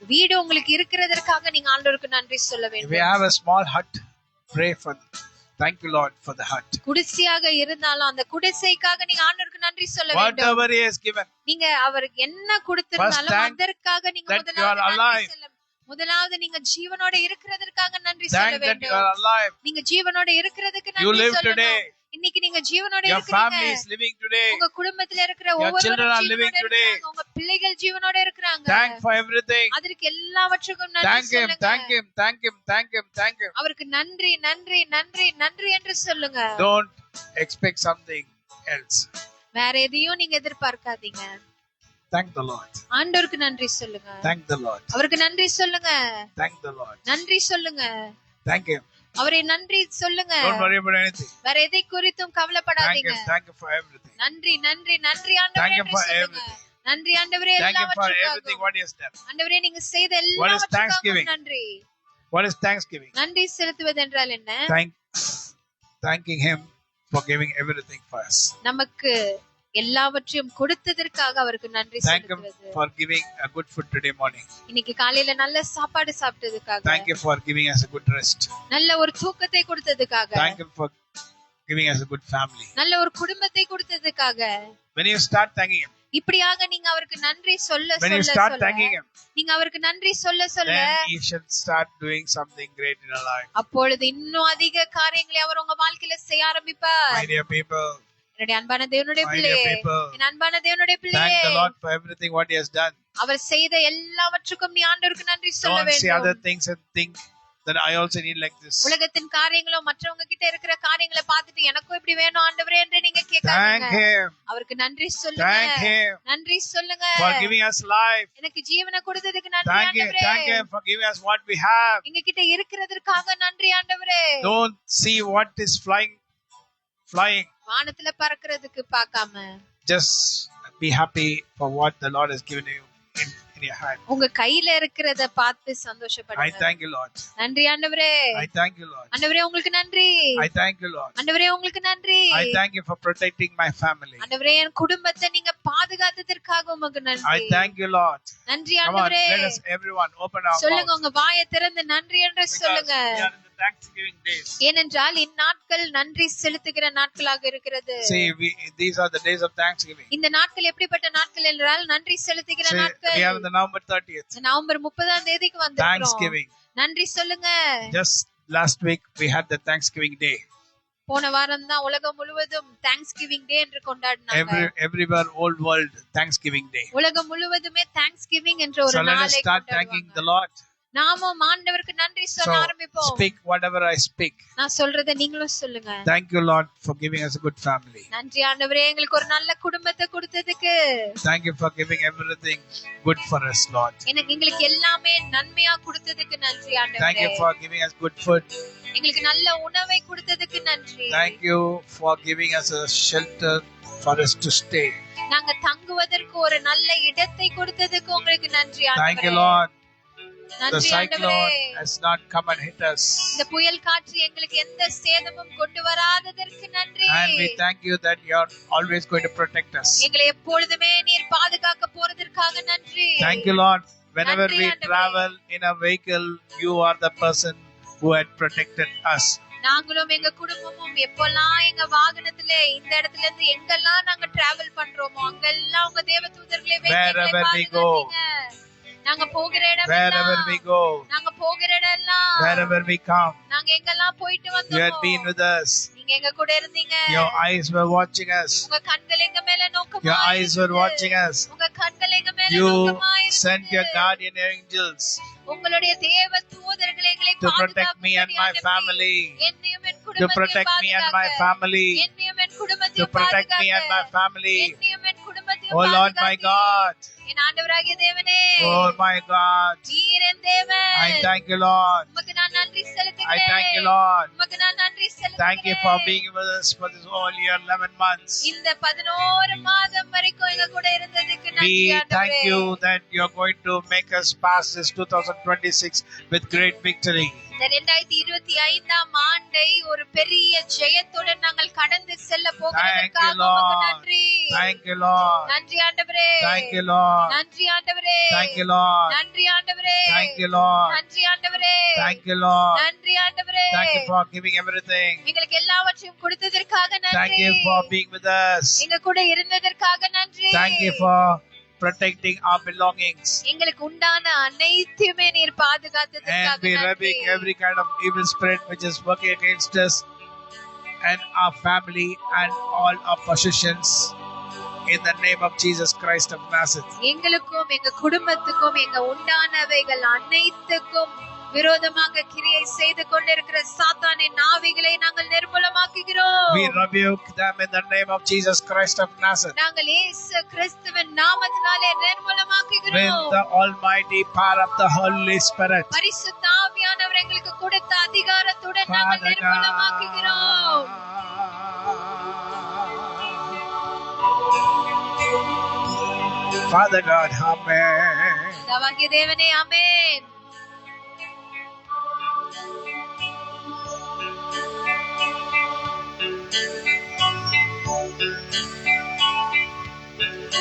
வீடு உங்களுக்கு இருக்கிறதற்காக நீங்க ஆண்டவருக்கு நன்றி சொல்ல If you வேண்டும். have a small hut, pray for. Thank you, Lord, for the hut. குடிசையாக இருந்தாலும் அந்த குடிசைக்காக நீங்க ஆண்டவருக்கு நன்றி சொல்ல வேண்டும். Whatever He has given. நீங்க அவருக்கு என்ன கொடுத்திருந்தாலும் First, அதற்காக நீங்க that you முதலாவது are alive. நன்றி சொல்ல. முதலாவது நீங்க ஜீவனோட இருக்கிறதற்காக நன்றி சொல்ல Thank that you வேண்டும். are alive. நீங்க ஜீவனோட இருக்கிறதுக்கு You நன்றி live சொல்லணும். today. இன்னைக்கு நீங்க ஜீவனோட Your family இருக்கீங்க. is living today. உங்க குடும்பத்துல இருக்கிற Your children ஒவ்வொருவரும் are living ஜீவனோட today. இருக்காங்க. உங்க பிள்ளைகள் ஜீவனோட இருக்கிறாங்க. Thank for everything. அதற்கு எல்லாவற்றுக்கும் நன்றி Thank Him, சொல்லுங்க. thank Him, thank Him, thank Him, thank Him. அவருக்கு நன்றி நன்றி நன்றி நன்றி என்று சொல்லுங்க. Don't expect something else. வேற எதையும் நீங்க எதிர்பார்க்காதீங்க. Thank the Lord. ஆண்டவருக்கு நன்றி சொல்லுங்க. Thank the Lord. அவருக்கு நன்றி சொல்லுங்க. Thank the Lord. நன்றி சொல்லுங்க. Thank Him. அவரை நன்றி சொல்லுங்க. Don't worry about anything. வேற எதை குறித்தும் Thank கவலைப்படாதீங்க. Him. Thank Him for everything. நன்றி நன்றி நன்றி ஆண்டவரே Thank Him என்று for சொல்லுங்க. everything. நன்றி ஆண்டவரே Thank Him for everything எல்லாவற்றுக்காகவும். what He has done. ஆண்டவரே நீங்க செய்த What is எல்லாவற்றுக்காகவும் thanksgiving? நன்றி. What is thanksgiving? நன்றி செலுத்துவது என்றால் என்ன? Thanking Him for giving everything for us. நமக்கு எல்லாவற்றையும் கொடுத்ததற்காக அவருக்கு நன்றி Thank Him செலுத்துவது. for giving a good food today morning. இன்னைக்கு காலையில நல்ல சாப்பாடு சாப்பிட்டதுக்காக. Thank Him for giving us a good rest. நல்ல ஒரு தூக்கத்தை கொடுத்ததுக்காக. Thank Him for giving us a good family. நல்ல ஒரு குடும்பத்தை கொடுத்ததுக்காக. When you start thanking Him, இப்படியாக நீங்க அவருக்கு நன்றி சொல்ல when you சொல்ல start சொல்ல thanking Him, நீங்க அவருக்கு நன்றி சொல்ல சொல்ல then He should start doing something great in your life. அப்பொழுது இன்னும் அதிக காரியங்களை அவர் உங்க வாழ்க்கையில செய்ய ஆரம்பிப்பார். My dear people, என்னுடைய அன்பான தேவனுடைய my பிள்ளையே, dear people, என் அன்பான தேவனுடைய பிள்ளையே, thank the Lord for everything what He has done. அவர் செய்த எல்லாவற்றுக்கும் நீ ஆண்டவருக்கு நன்றி சொல்ல Don't see other வேண்டும். things and think that I also need like this. உலகத்தின் காரியங்களும் மற்றவங்க கிட்ட இருக்கிற காரியங்களை பார்த்துட்டு எனக்கும் இப்படி வேணும் ஆண்டவரே என்று நீங்க Thank கேட்காதீங்க. Him. அவருக்கு நன்றி Thank சொல்லுங்க. Him நன்றி சொல்லுங்க. for giving us life. எனக்கு ஜீவனை கொடுத்ததுக்கு நன்றி Thank Him. ஆண்டவரே. Thank Him for giving us what we have. எங்க கிட்ட இருக்கிறதற்காக நன்றி ஆண்டவரே. Don't see what is flying. வானத்துல பறக்கிறதுக்கு பார்க்காம Just be happy for what the Lord has given you in your hand. உங்க கையில இருக்கிறத பார்த்து I சந்தோஷப்படுங்க. thank you, Lord. நன்றி ஆண்டவரே. I thank you, Lord. ஆண்டவரே உங்களுக்கு நன்றி. I thank you, Lord. ஆண்டவரே உங்களுக்கு நன்றி. I thank you for protecting my family. ஆண்டவரே என் குடும்பத்தை நீங்க பாதுகாத்ததற்காக உமக்கு I நன்றி. thank you, Lord. நன்றி Come on, ஆண்டவரே. let us everyone open our சொல்லுங்க, mouths. உங்க வாயை திறந்து நன்றி என்று Because சொல்லுங்க. we are in the Thanksgiving days. ஏனென்றால் இந்நாட்கள் நன்றி செலுத்துகிற நாட்களாக இருக்கிறது. See, these are the days of Thanksgiving. இந்த நாட்கள் எப்படிப்பட்ட நாட்கள் என்றால் நன்றி செலுத்துகிற See, நாட்கள். we are in the November 30th. நவம்பர் 30ஆம் தேதிக்கு வந்திருக்கிறோம். Thanksgiving. நன்றி சொல்லுங்க. Just Last week we had the Thanksgiving Day. போன வாரம் தான் உலகம் முழுவதும் Thanksgiving Day என்று கொண்டாடினாங்க. Everywhere, old world, Thanksgiving Day. உலகம் முழுவதுமே Thanksgiving என்ற ஒரு So let us நாளை start thanking the Lord. நாமும் ஆண்டவருக்கு நன்றி சொல்ல ஆரம்பிப்போம். Speak whatever I speak. நான் சொல்றதை நீங்களும் சொல்லுங்க. Thank you, Lord, for giving us a good family. நன்றி ஆண்டவரே, எங்களுக்கு ஒரு நல்ல குடும்பத்தை கொடுத்ததுக்கு. Thank you for giving everything good for us, Lord. எங்களுக்கு எல்லாமே நன்மையா கொடுத்ததுக்கு நன்றி ஆண்டவரே. Thank you for giving us good food. எங்களுக்கு நல்ல உணவை கொடுத்ததுக்கு நன்றி. Thank you for giving us a shelter for us to stay. நாங்க தங்குவதற்கு ஒரு நல்ல இடத்தை கொடுத்ததுக்கு உங்களுக்கு நன்றி ஆண்டவரே. Thank you, Lord. The நன்றி ஆண்டவரே. cyclone has not come and hit us. இந்த புயல் காற்று எங்களுக்கு எந்த சேதமும் கொண்டு வராததற்கு நன்றி. And we thank you that you are always going to protect us. எங்களை எப்பொழுதுமே நீர் பாதுகாக்க போறதற்காக நன்றி. Thank you, Lord. Whenever நன்றி we ஆண்டவரே. travel in a vehicle, you are the person who had protected us. நாங்களும் எங்க குடும்பமும் எப்பெல்லாம் எங்க வாகனத்திலே இந்த இடத்துல இருந்து எங்கெல்லாம் நாங்க டிராவல் பண்றோமோ அங்கெல்லாம் உங்க தேவதூதர்களை Wherever we go. நாங்க போகிற Wherever we go. நாங்க போகிற இடமெல்லாம் Wherever we come. நாங்க எங்கெல்லாம் போயிட்டு You had வந்தோமோ been with us. நீங்க எங்க கூட இருந்தீங்க. Your eyes were watching us. உங்க கண்கள் எங்க மேல நோக்கமா Your eyes were watching us. உங்க கண்கள் எங்க மேல You நோக்கமா sent your guardian angels உங்களுடைய தேவ தூதர்களை எங்களை to protect me and my family. என்னையும் என் To குடும்பத்தையும் protect me and my family. என்னையும் என் To குடும்பத்தையும் protect me and my family. என்னையும் என் குடும்பத்தையும் Oh Lord my God. என் ஆண்டவராகிய தேவனே. Oh my God. நீர் என் தேவன். I thank you, Lord. உமக்கு நான் நன்றி செலுத்துகிறேன். I thank you, Lord. உமக்கு நான் நன்றி செலுத்துகிறேன். Thank you for being with us for this whole year, 11 months. இந்த 11 மாதம் வரைக்கும் எங்க கூட இருந்ததுக்கு நன்றி We ஆண்டவரே. thank you that you're going to make us pass this 2026 with great victory. இந்த 2025ஆம் ஆண்டை ஒரு பெரிய ஜெயத்துடன் நாங்கள் கடந்து செல்ல போகிறதற்காக உமக்கு நன்றி. Thank you, Lord. நன்றி ஆண்டவரே. Thank you, Lord. நன்றி ஆண்டவரே. Thank you, Lord. நன்றி ஆண்டவரே. Thank you, Lord. நன்றி ஆண்டவரே. Thank you, Lord. நன்றி ஆண்டவரே. Thank you for giving everything. எங்களுக்கு எல்லாவற்றையும் கொடுத்ததற்காக நன்றி. Thank you for being with us. எங்க கூட இருந்ததற்காக நன்றி. Thank you for protecting our belongings. எங்களுக்கு உண்டான அனைத்துமே நீர் பாதுகாத்ததற்காக And we நன்றி. rebuke every kind of evil spirit which is working against us and our family and all our possessions in the name of Jesus Christ of Nazareth. எங்களுக்கும் எங்க குடும்பத்துக்கும் எங்க உண்டானவைகள் அனைத்துக்கும் விரோதமாக கிரியை செய்து கொண்டிருக்கிற சாத்தானின் ஆவிகளை நாங்கள் நிர்மூலமாக்குகிறோம். We rebuke them in the name of Jesus Christ of Nazareth. நாங்கள் இயேசு கிறிஸ்துவின் நாமத்தினாலே நிர்மூலமாக்குகிறோம். With the almighty power of the Holy Spirit. பரிசுத்த ஆவியானவர் எங்களுக்கு கொடுத்த அதிகாரத்துடன் நாங்கள் Father நிர்மூலமாக்குகிறோம். Father God, amen. பிதாவாகிய தேவனே, ஆமென்.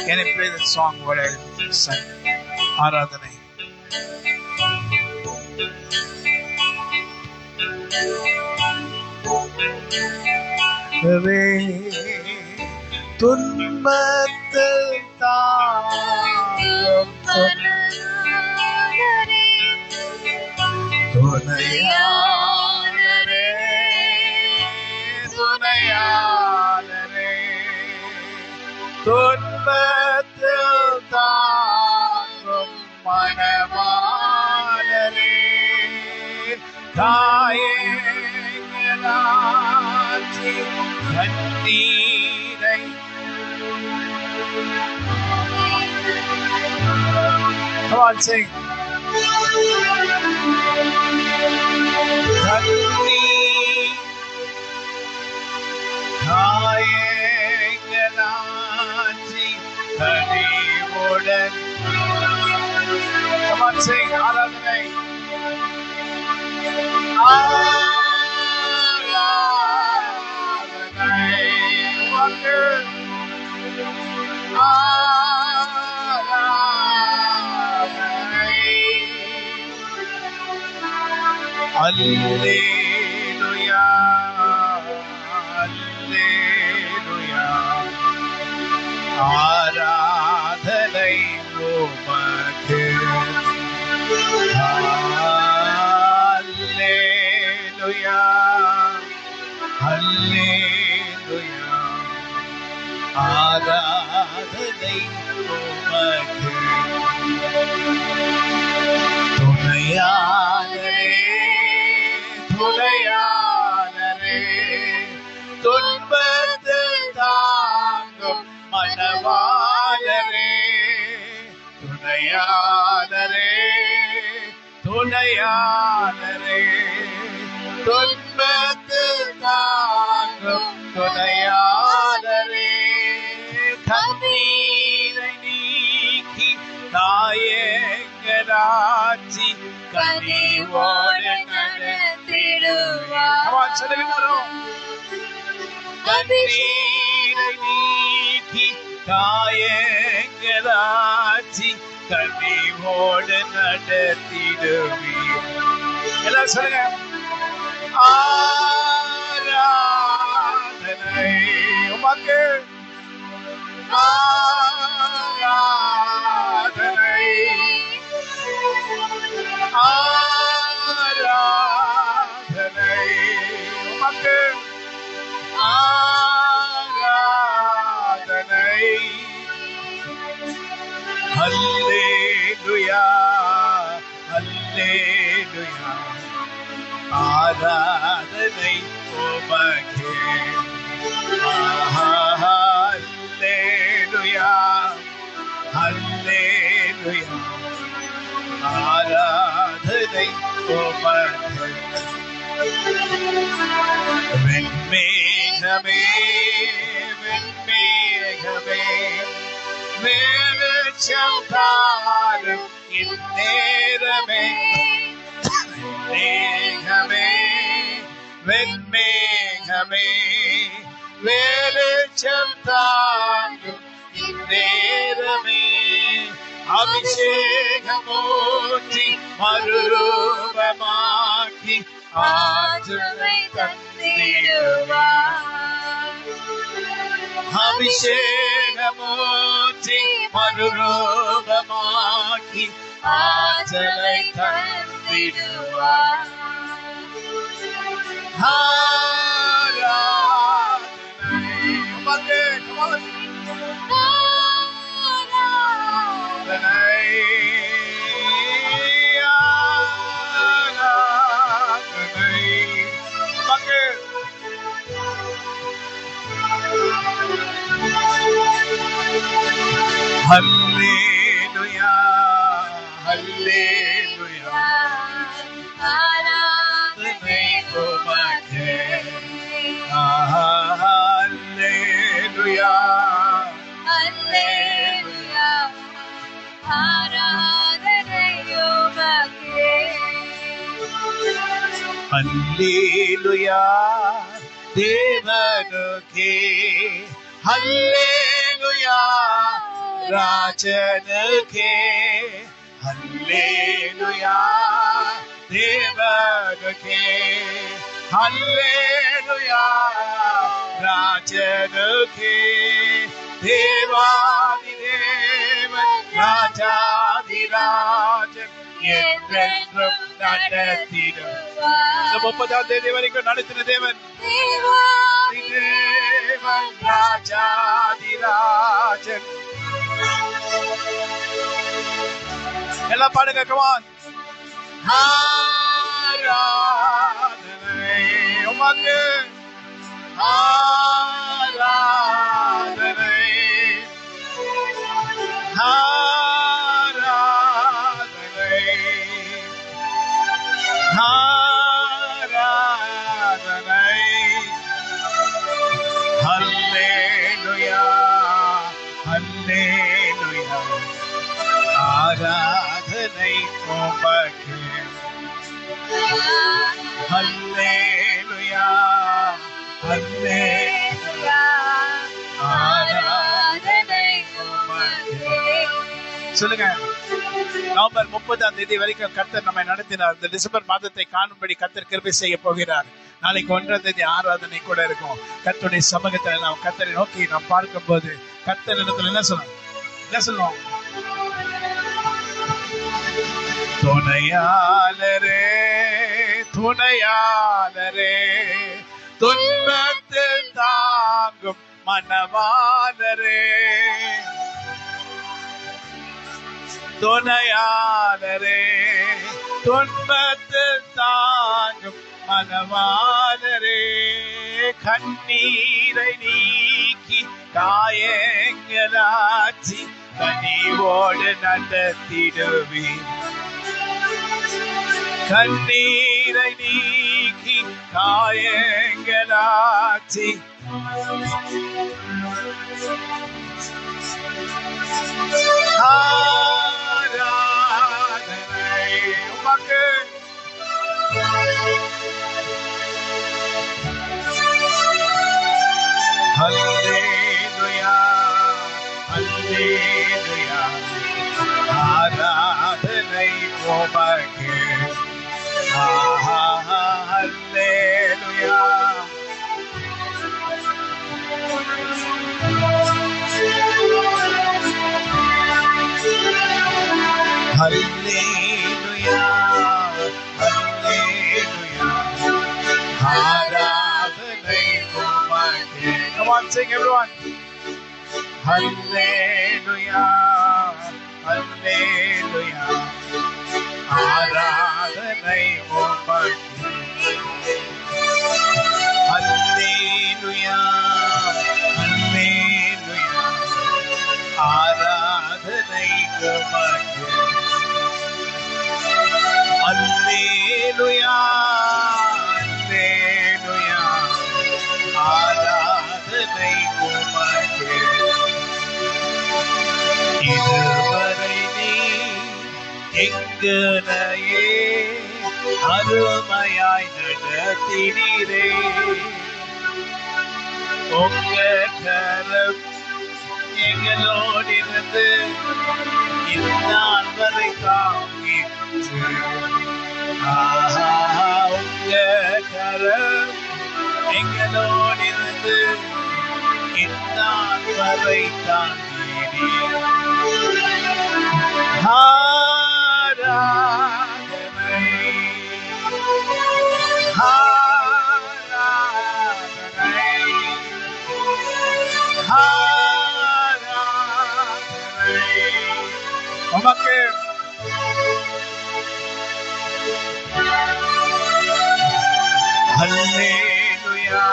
Can you play the song what I sang? Aradhanai. துன்பத்தில் தாங்கும் துணையாளரே, துணையாளரே, துன்பத்தில் தாங்கும் மணவாளரே, தாயேங்களாற்றி கண்ணீரை Come on, sing. Come on, sing. Aradhanai. Aradhanai. Wonder. Alleluia, Alleluia, ஆராதனை உமக்கு. Alleluia, ஆராதனை உமக்கு. துணையாளரே துணையாளரே, துன்பத்தில் தாங்கும் மனவாளரே, துணையாளரே துணையாளரே, துன்பத்தில் தாங்கும் துணையாளரே, கண்ணீரை நீக்கி நாயங்கராட்சி கனிவோடு நடத்திடுவார். கண்ணீரை நீக்கி நாயங்கராட்சி கனிவோடு நடத்திடுவீர். எல்லாம் சொல்லுங்க. ஆராதனை உமக்கு, ஆராதனை ஆராதனை உமக்கு, ஆராதனை. அல்லேலூயா அல்லேலூயா, ஆராதனை உமக்கே. அல்லேலூயா அல்லேலூயா, ஆராதனை உமக்கே. வெண்மேகமே வெண்மேகமே, வெளிச்சம் தாரும் இந்நேரமே. மேகமே வெண்மேகமே, வெளிச்சம் தாங்கும் இந்நேரமே. அபிஷேகமூர்த்தி மறுரூபமாக்கி ஆற்றலை தந்திடுவார். அபிஷேகமூர்த்தி மறுரூபமாக்கி ஆற்றலை தந்திடுவார். ஆராதனை உமக்கே. ஆராதனை ஆராதனை உமக்கே. ஹல்லேலூயா ஹல்லேலூயா, ஆராதனை உமக்கே. ஹல்லேலூயா ஹல்லேலூயா, ஆராதனை உமக்கே. ஹல்லேலூயா தேவனுக்கே, ஹல்லேலூயா ராஜனுக்கே, ஹல்லேலூயா தேவனுக்கே, ஹல்லேலூயா ராஜனுக்கே. தேவாதி தேவன் ராஜாதிராஜன் என்றென்றும் நடத்திடுவார். 30ஆம் தேதி வரைக்கும் நடத்தின தேவன் தேவன் ராஜாதிராஜன். எல்லாம் பாடுங்க, come on. ஆராதனை உமக்கு, ஆராதனை ஆராதனை ஆராதனை. ஹல்லேலூயா ஹல்லேலூயா, ஆராதனை உமக்கு. ஹல்லேலூயா ஹல்லேலூயா, ஆராதனை உமக்கு. சொல்லுங்க. நவம்பர் 30ஆம் தேதி வரைக்கும் கர்த்தர் நம்மை நடத்தினார். இந்த டிசம்பர் மாதத்தை காணும்படி கர்த்தர் கிருபை செய்ய போகிறார். நாளைக்கு 1ஆம் தேதி ஆராதனை கூட இருக்கும். கர்த்தருடைய சமூகத்துல நாம் கர்த்தரை நோக்கி நாம் பார்க்கும் போது கர்த்தர் இடத்துல என்ன சொல்லுவோம்? துணையாளரே துணையாளரே, துன்பத்தில் தாங்கும் மனவாளரே, துணையாளரே, துன்பத்தில் தாங்கும் மனவாளரே, கண்ணீரை நீக்கி காயங்களாச்சி கனிவோடு நடத்திடுவீர். கண்ணீரை நீக்கி காயங்களாச்சி ஆராதனை உமக்கு. ஹல்லேலூயா, ஹல்லேலூயா, ஆராதனை உமக்கு. ஹல்லேலூயா, ஹல்லேலூயா, ஹல்லேலூயா, ஆராதனை உமக்கு. Come on, sing everyone. Hallelujah, hallelujah, ஆராதனை உமக்கு. Hallelujah, hallelujah, ஆராதனை உமக்கு. Hallelujah, hallelujah, ஆராதனை உமக்கு. இதுவரை நீ எங்களையே அருமையாய் நடத்தினீரே. உங்க கரம் எங்களோடிருந்து இந்நாள் வரை தாங்கிற்று. உங்க கரம் எங்களோடிருந்து இந்நாள் வரை தாங்கினீர். ஆராதனை, ஆராதனை, ஆராதனை உமக்கு. ஹல்லேலூயா,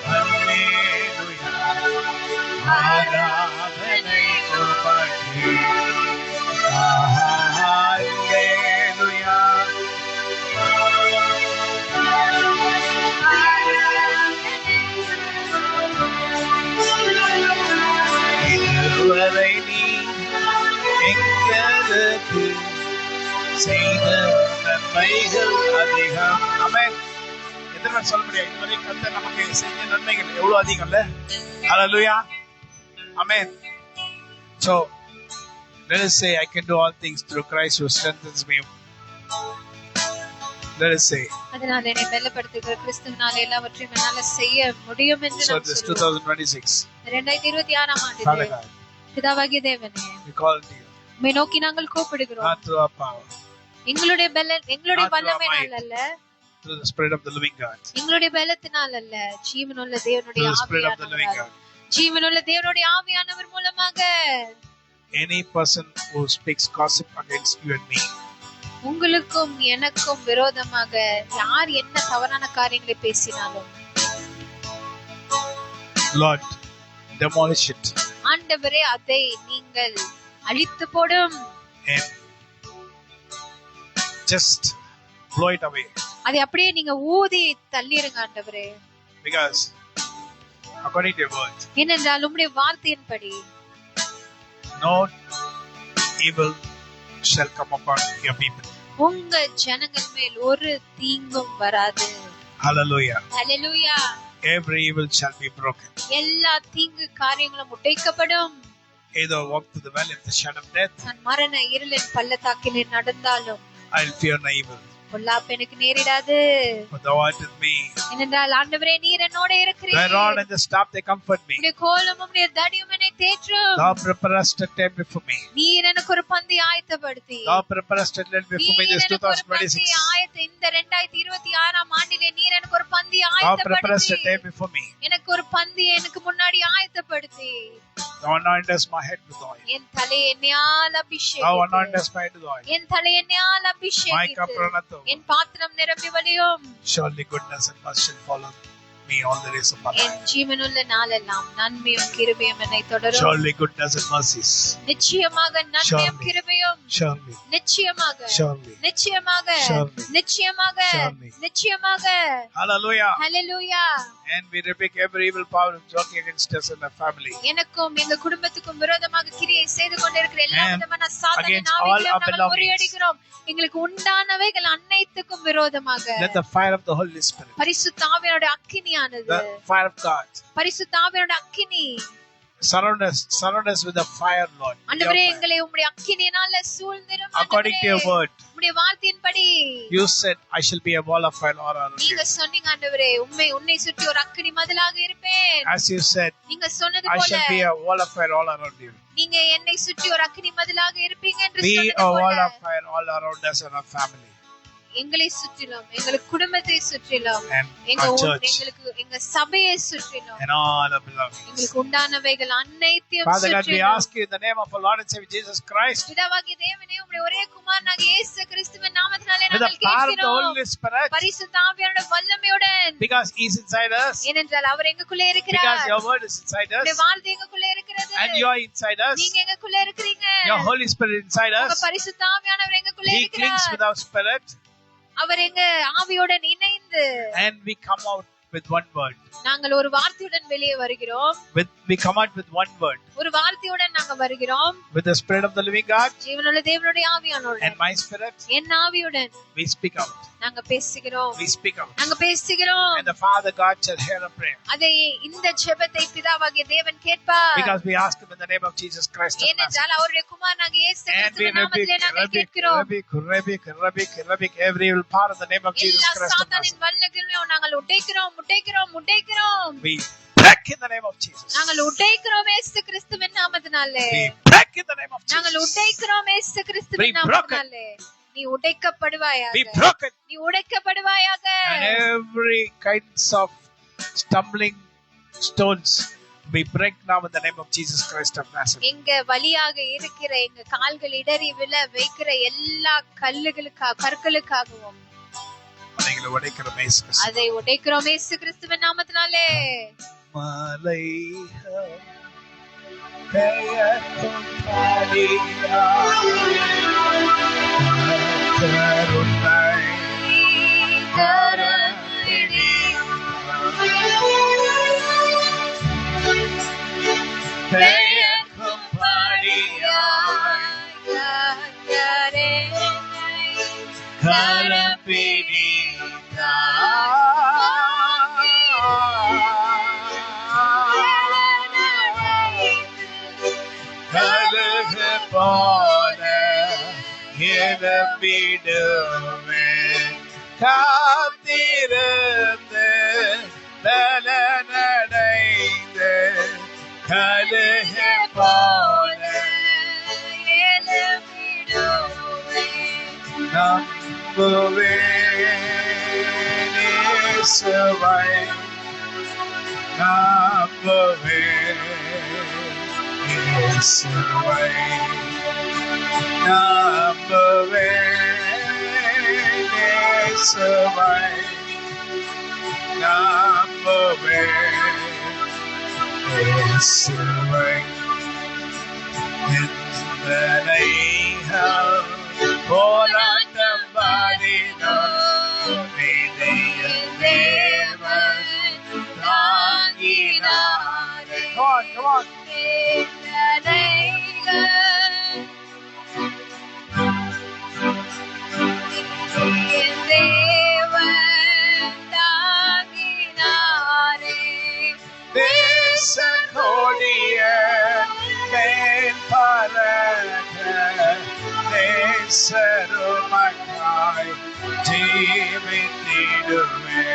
ஹல்லேலூயா, ஆராதனை உமக்கு. ஹல்லேலூயா, இதுவரை நீ எங்களுக்கு செய்த நன்மைகள் அதிகம். ஆமென். எத்தனை பேர் சொல்ல முடியாது இதுவரை கர்த்தர் நமக்கு செஞ்ச நன்மைகள் எவ்வளவு அதிகம்ல? ஹல்லேலூயா, ஆமென். So let us say, I can do all things through Christ who strengthens me. Let us say. அதனால் என்னை பலப்படுத்துகிற கிறிஸ்துவினால் எல்லாவற்றையும் என்னால் செய்ய முடியும் என்று So நாம் this சொல்லுவோம். 2026. 2026 ஆண்டு Father God, பிதாவாகிய தேவனே, we call to you. உம்மை நோக்கி நாங்கள் கூப்பிடுகிறோம். Not through our power, எங்களுடைய பலன், எங்களுடைய Not through our வல்லமையினால் அல்ல, through the Spirit of the living God. எங்களுடைய பலத்தினால் அல்ல, ஜீவனுள்ள தேவனுடைய Through the Spirit of the living ஆவியானவர், God. ஜீவனுள்ள தேவனுடைய ஆவியானவர் மூலமாக Any person who speaks gossip against you and me, உங்களுக்கும் எனக்கும் விரோதமாக யார் என்ன தவறான காரியங்களை பேசினாலும் Lord, demolish it ஆண்டவரே அதை நீங்கள் அழித்து போடும், and just blow it away. அதை அப்படியே நீங்க ஊதி தள்ளிருங்க ஆண்டவரே. Because according to your word, ஏனென்றால் உம்முடைய வார்த்தையின்படி no evil shall come upon your people. உங்க ஜனங்கள் மேல் ஒரு தீங்கும் வராது. Hallelujah. Hallelujah. Every evil shall be broken. எல்லா தீங்கு காரியங்களும் உடைக்கப்படும். Either walk through the valley of the shadow of death, நான் மரண இருளின் பள்ளத்தாக்கிலே நடந்தாலும் I'll fear no evil. பொல்லாப்பு எனக்கு நேரிடாது. For thou art with me. ஏனென்றால் ஆண்டவரே நீர் என்னோட இருக்கிறீர். Thy rod and the staff they comfort me. உம்முடைய கோலும் உம்முடைய தடியும் என்னை தேற்றும். Thou preparest a table before me. நீர் எனக்கு ஒரு பந்தி ஆயத்தப்படுத்தி. Thou preparest a table before me this 2026. இந்த 2026 ஆண்டிலே நீர் எனக்கு ஒரு பந்தி Thou preparest a ஆயத்தப்படுத்தி. table before me. எனக்கு ஒரு பந்தி எனக்கு முன்னாடி ஆயத்தப்படுத்தி. Thou anointest my head with oil. என் தலை எண்ணெயால் Thou அபிஷேகித்து. anointest my head with oil. என் தலை எண்ணெயால் My cup அபிஷேகித்து. runneth over. என் பாத்திரம் நிரம்பி வழியும். Surely goodness and mercy shall follow me all the days of my N life. ஜீவனுள்ள நாளெல்லாம் நன்மையும் கிருபையும் என்னை தொடரும். Surely goodness and mercies. நிச்சயமாக நன்மையும் Surely. கிருபையும். Surely. நிச்சயமாக Surely. நிச்சயமாக Surely. நிச்சயமாக Surely. நிச்சயமாக. Hallelujah. Hallelujah. And we rebuke every evil power working against us and our family. எனக்கும் எங்க குடும்பத்துக்கும் விரோதமாக கிரியை செய்து கொண்டிருக்கிற எல்லா And விதமான சாத்தானின் against all ஆவிகளையும் our நாங்கள் belongings. முறியடிக்கிறோம். எங்களுக்கு உண்டானவைகள் அனைத்துக்கும் விரோதமாக Let the fire of the Holy Spirit, பரிசுத்த ஆவியோட அக்கினியானது, the fire of God, பரிசுத்த ஆவியோட அக்கினி surround us with the fire, Lord. ஆண்டவரே எங்களை உம்முடைய அக்கினியினால சூழ்ந்திரும். According to your word, உம்முடைய வார்த்தையின்படி you said, I shall be a wall of fire all around you. நீங்க சொன்னீங்க ஆண்டவரே உன்னை சுற்றி ஒரு அக்கினி மதிலாக இருப்பேன். As you said, நீங்க சொன்னது I போல shall be a wall of fire all around you. நீங்க என்னை சுற்றி ஒரு அக்கினி மதிலாக இருப்பீங்க என்று Be சொன்னது a wall போல of fire all around us and our family எங்களை சுற்றிலும் எங்கள் குடும்பத்தை சுற்றிலும் and எங்க our church எங்க சபையை சுற்றிலும் and all our belongings. எங்களுக்கு உண்டானவைகள் அனைத்தையும் Father God, we சுற்றிலும். ask you in the name of our Lord and Savior Jesus Christ, பிதாவாகிய தேவனே உம்முடைய ஒரே குமாரனாகிய இயேசு கிறிஸ்துவின் நாமத்தினாலே with the நாங்கள் power of the கேட்கிறோம். Holy Spirit, பரிசுத்த ஆவியானவருடைய வல்லமையுடன், because He's inside us, ஏனென்றால் அவர் எங்களுக்குள்ளே இருக்கிறார். because your word is inside உம்முடைய us, வார்த்தை எங்களுக்குள்ளே இருக்கிறது. and you are inside us, நீங்க எங்களுக்குள்ளே இருக்கிறீங்க. your Holy Spirit inside உங்க us. பரிசுத்த ஆவியானவர் எங்களுக்குள்ளே He clings இருக்கிறார். with our spirit, அவர் எங்க ஆவியுடன் இணைந்து and we come out with one word. நாங்கள் ஒரு வார்த்தையுடன் வெளியே வருகிறோம். We come out with one word. ஒரு வார்த்தையுடன் நாங்க வருகிறோம். With the Spirit of the living God ஜீவனுள்ள தேவனுடைய ஆவியானவருடன், and my spirit, N ஆவியுடன் we speak out. நாங்க பேசுகிறோம். We speak out. நாங்க பேசுகிறோம். And the Father God shall hear our prayer. அதை இந்த ஜெபத்தை பிதாவாகிய தேவன் கேட்பார். Because we ask Him in the name of Jesus Christ of Nazareth. ஏனென்றால் அவருடைய குமாரனாகிய இயேசு And we கிறிஸ்துவின் நாமத்திலே நாங்கள் கேட்கிறோம். rebuke every evil power in the name of Jesus எல்லா Christ of சாத்தானின் Nazareth. வல்லமைகளையும் நாங்கள் உடைக்கிறோம். We break in the name of Jesus. நாங்கள் உடைக்கிறோம் இயேசு கிறிஸ்துவின் நாமத்தினாலே. We break in the name of நாங்கள் Jesus. உடைக்கிறோம் இயேசு கிறிஸ்துவின் Be broken. நாமத்தினாலே. நீ உடைக்கப்படுவாயாக. Be broken. நீ உடைக்கப்படுவாயாக. And every kinds of stumbling stones we break now in the name of Jesus Christ of Nazareth. எங்க வலியாக இருக்கிற எங்க கால்கள் இடறி விழ வைக்கிற எல்லா கற்களுக்காகவும் அதைகளை உடைக்கிறோம் இயேசு கிறிஸ்து. அதை உடைக்கிறோம் இயேசு கிறிஸ்துவின் நாமத்தினாலே. மலைகள் பெயர்க்கும் பாடியா கருணை கரத்தினி பெயர்க்கும் பாடியா கரப்பினி கலகு போல இழப்பிடுவே காத்திருந்து பலனடைந்து கலகு போல நம்புவேன் இயேசுவை நம்புவேன் இயேசுவை நம்புவேன் இயேசுவை நம்புவேன் இயேசுவை எந்தனைகள் போராட்டம் பாடினோம் தேவன் தாங்கினாரே. Come on. தேசக்கொடிய மேல் பறக்க தேசருமக்காய் ஜீவித்திடுவே.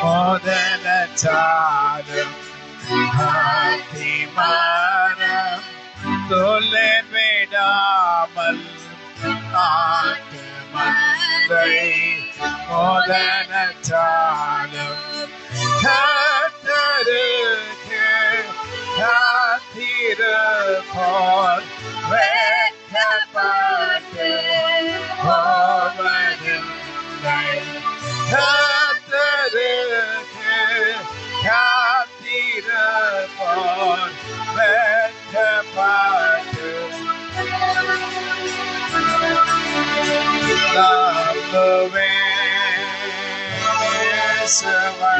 மோதனச்சாலும் மரம் தொலை விடாமல் ஆட்டு மந்தை மோதனச்சாலும் கர்த்தருக்கு காத்திருப்போர் வெட்கப்பட்டு போவதில்லை. கர்த்தருக்கு காத்திருப்போர் வெட்கப்பட்டு நம்புவேன் இயேசுவை.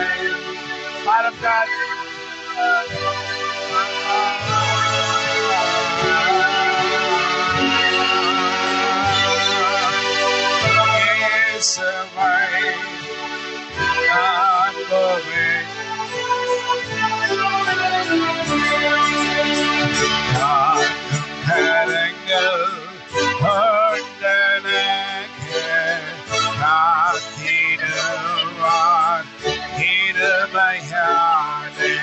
பாரம் God. இயேசுவை நம்புவேன். காக்கும் கரங்கள் கொண்டனக்கு காத்திடுவார் கிருபையாலே.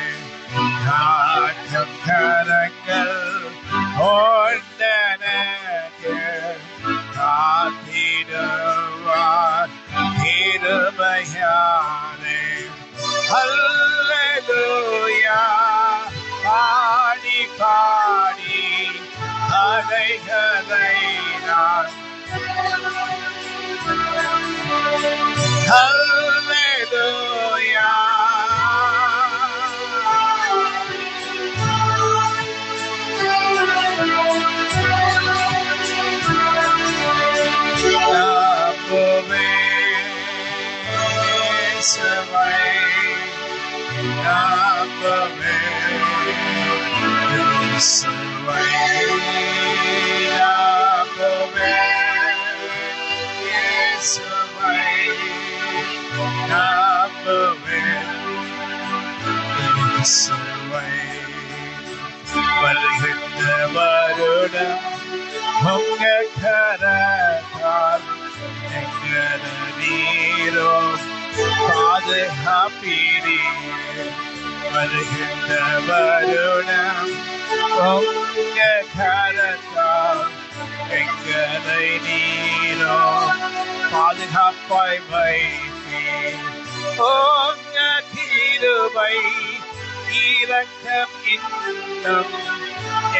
காக்கும் கரங்கள் கொண்டனக்கு காத்திடுவார் கிருபையாலே. ஹல்லேலூயா பாடி பாடி அலைகளை நான் ஹல்லேலூயா நம்புவேன் இயேசுவை. நம்புவேன் இயேசுவை. நம்புவேன் இயேசுவை. நம்புவேன் இயேசுவை. வருகின்ற வருடம் உங்க கரத்தால் எங்கட நீரோ பாதுகாப்பீரே. வருகின்ற வருடம் உங்க கரத்தால் எங்களை நீரோ பாதுகாப்பாய் வைப்பீர். உங்க கிருபை இரக்கம் இன்னும்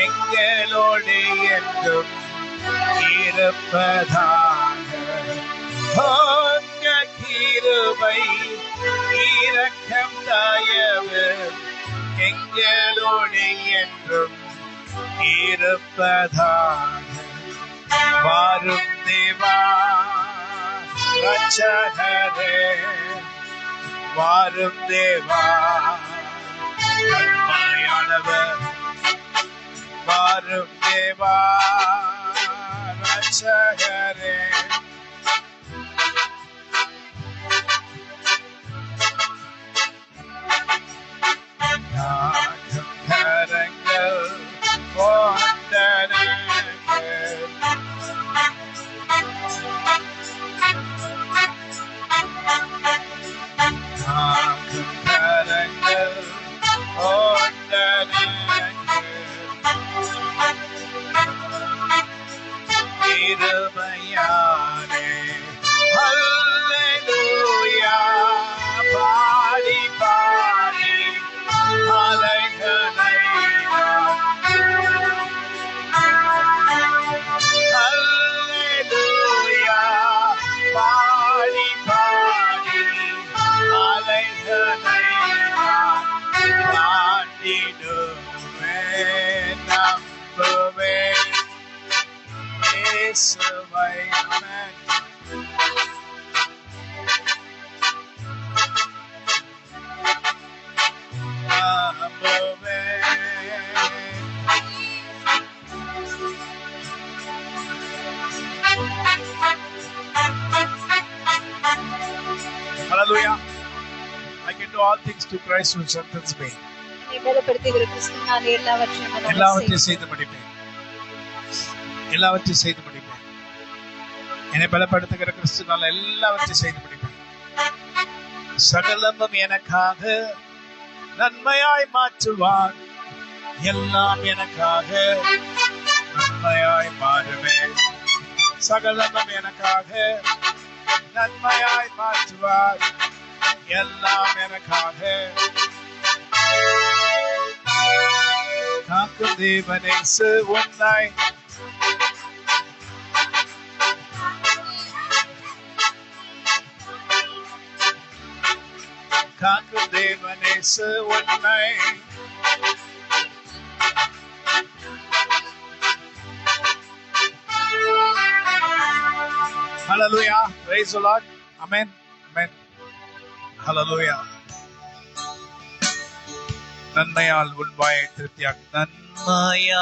எங்களோடு என்றும் இருப்பதாக. உங்க கிருபை இரக்கம் தயவு எங்களோடு என்றும் இருப்பதாக. வாரும் தேவா ரட்சகரே, வாரும் தேவா கருணையானவர், வாரும் தேவா ரட்சகரே. காக்கும் கரங்கள் கொண்டனக்கு காக்கும் கரங்கள் கொண்டனக்கு கிருபையாலே. ஹல்லேலூயா பாடி பாடி அலைகளை ஹல்லேலூயா பாடி பாடி அலைகளை தாண்டிடுவேன். நம்புவேன் இயேசுவை. Hallelujah. I can do all things to Christ who strengthens me. என்னை பலப்படுத்துகிற கிறிஸ்துவினாலே எல்லாவற்றையும் செய்து முடிப்பேன். எல்லாவற்றையும் செய்து முடிப்பேன். என்னை பலப்படுத்துகிற கிறிஸ்துவினால எல்லாவற்றையும் செய்து முடிப்பேன். சகலமும் எனக்காக நன்மையாய் மாற்றுவார். எல்லாம் எனக்காக நன்மையாய் மாறுமே. சகலமும் எனக்காக நன்மையாய் மாற்றுவார். எல்லாம் எனக்காக. காக்கும் தேவனேசு உன்னை காக்கும் தேவனேசு உன்னை Hallelujah. Praise the Lord. Amen. Amen. Hallelujah. நன்மையால் உன் வாயை திருப்தியாக்கு. நன்மையால்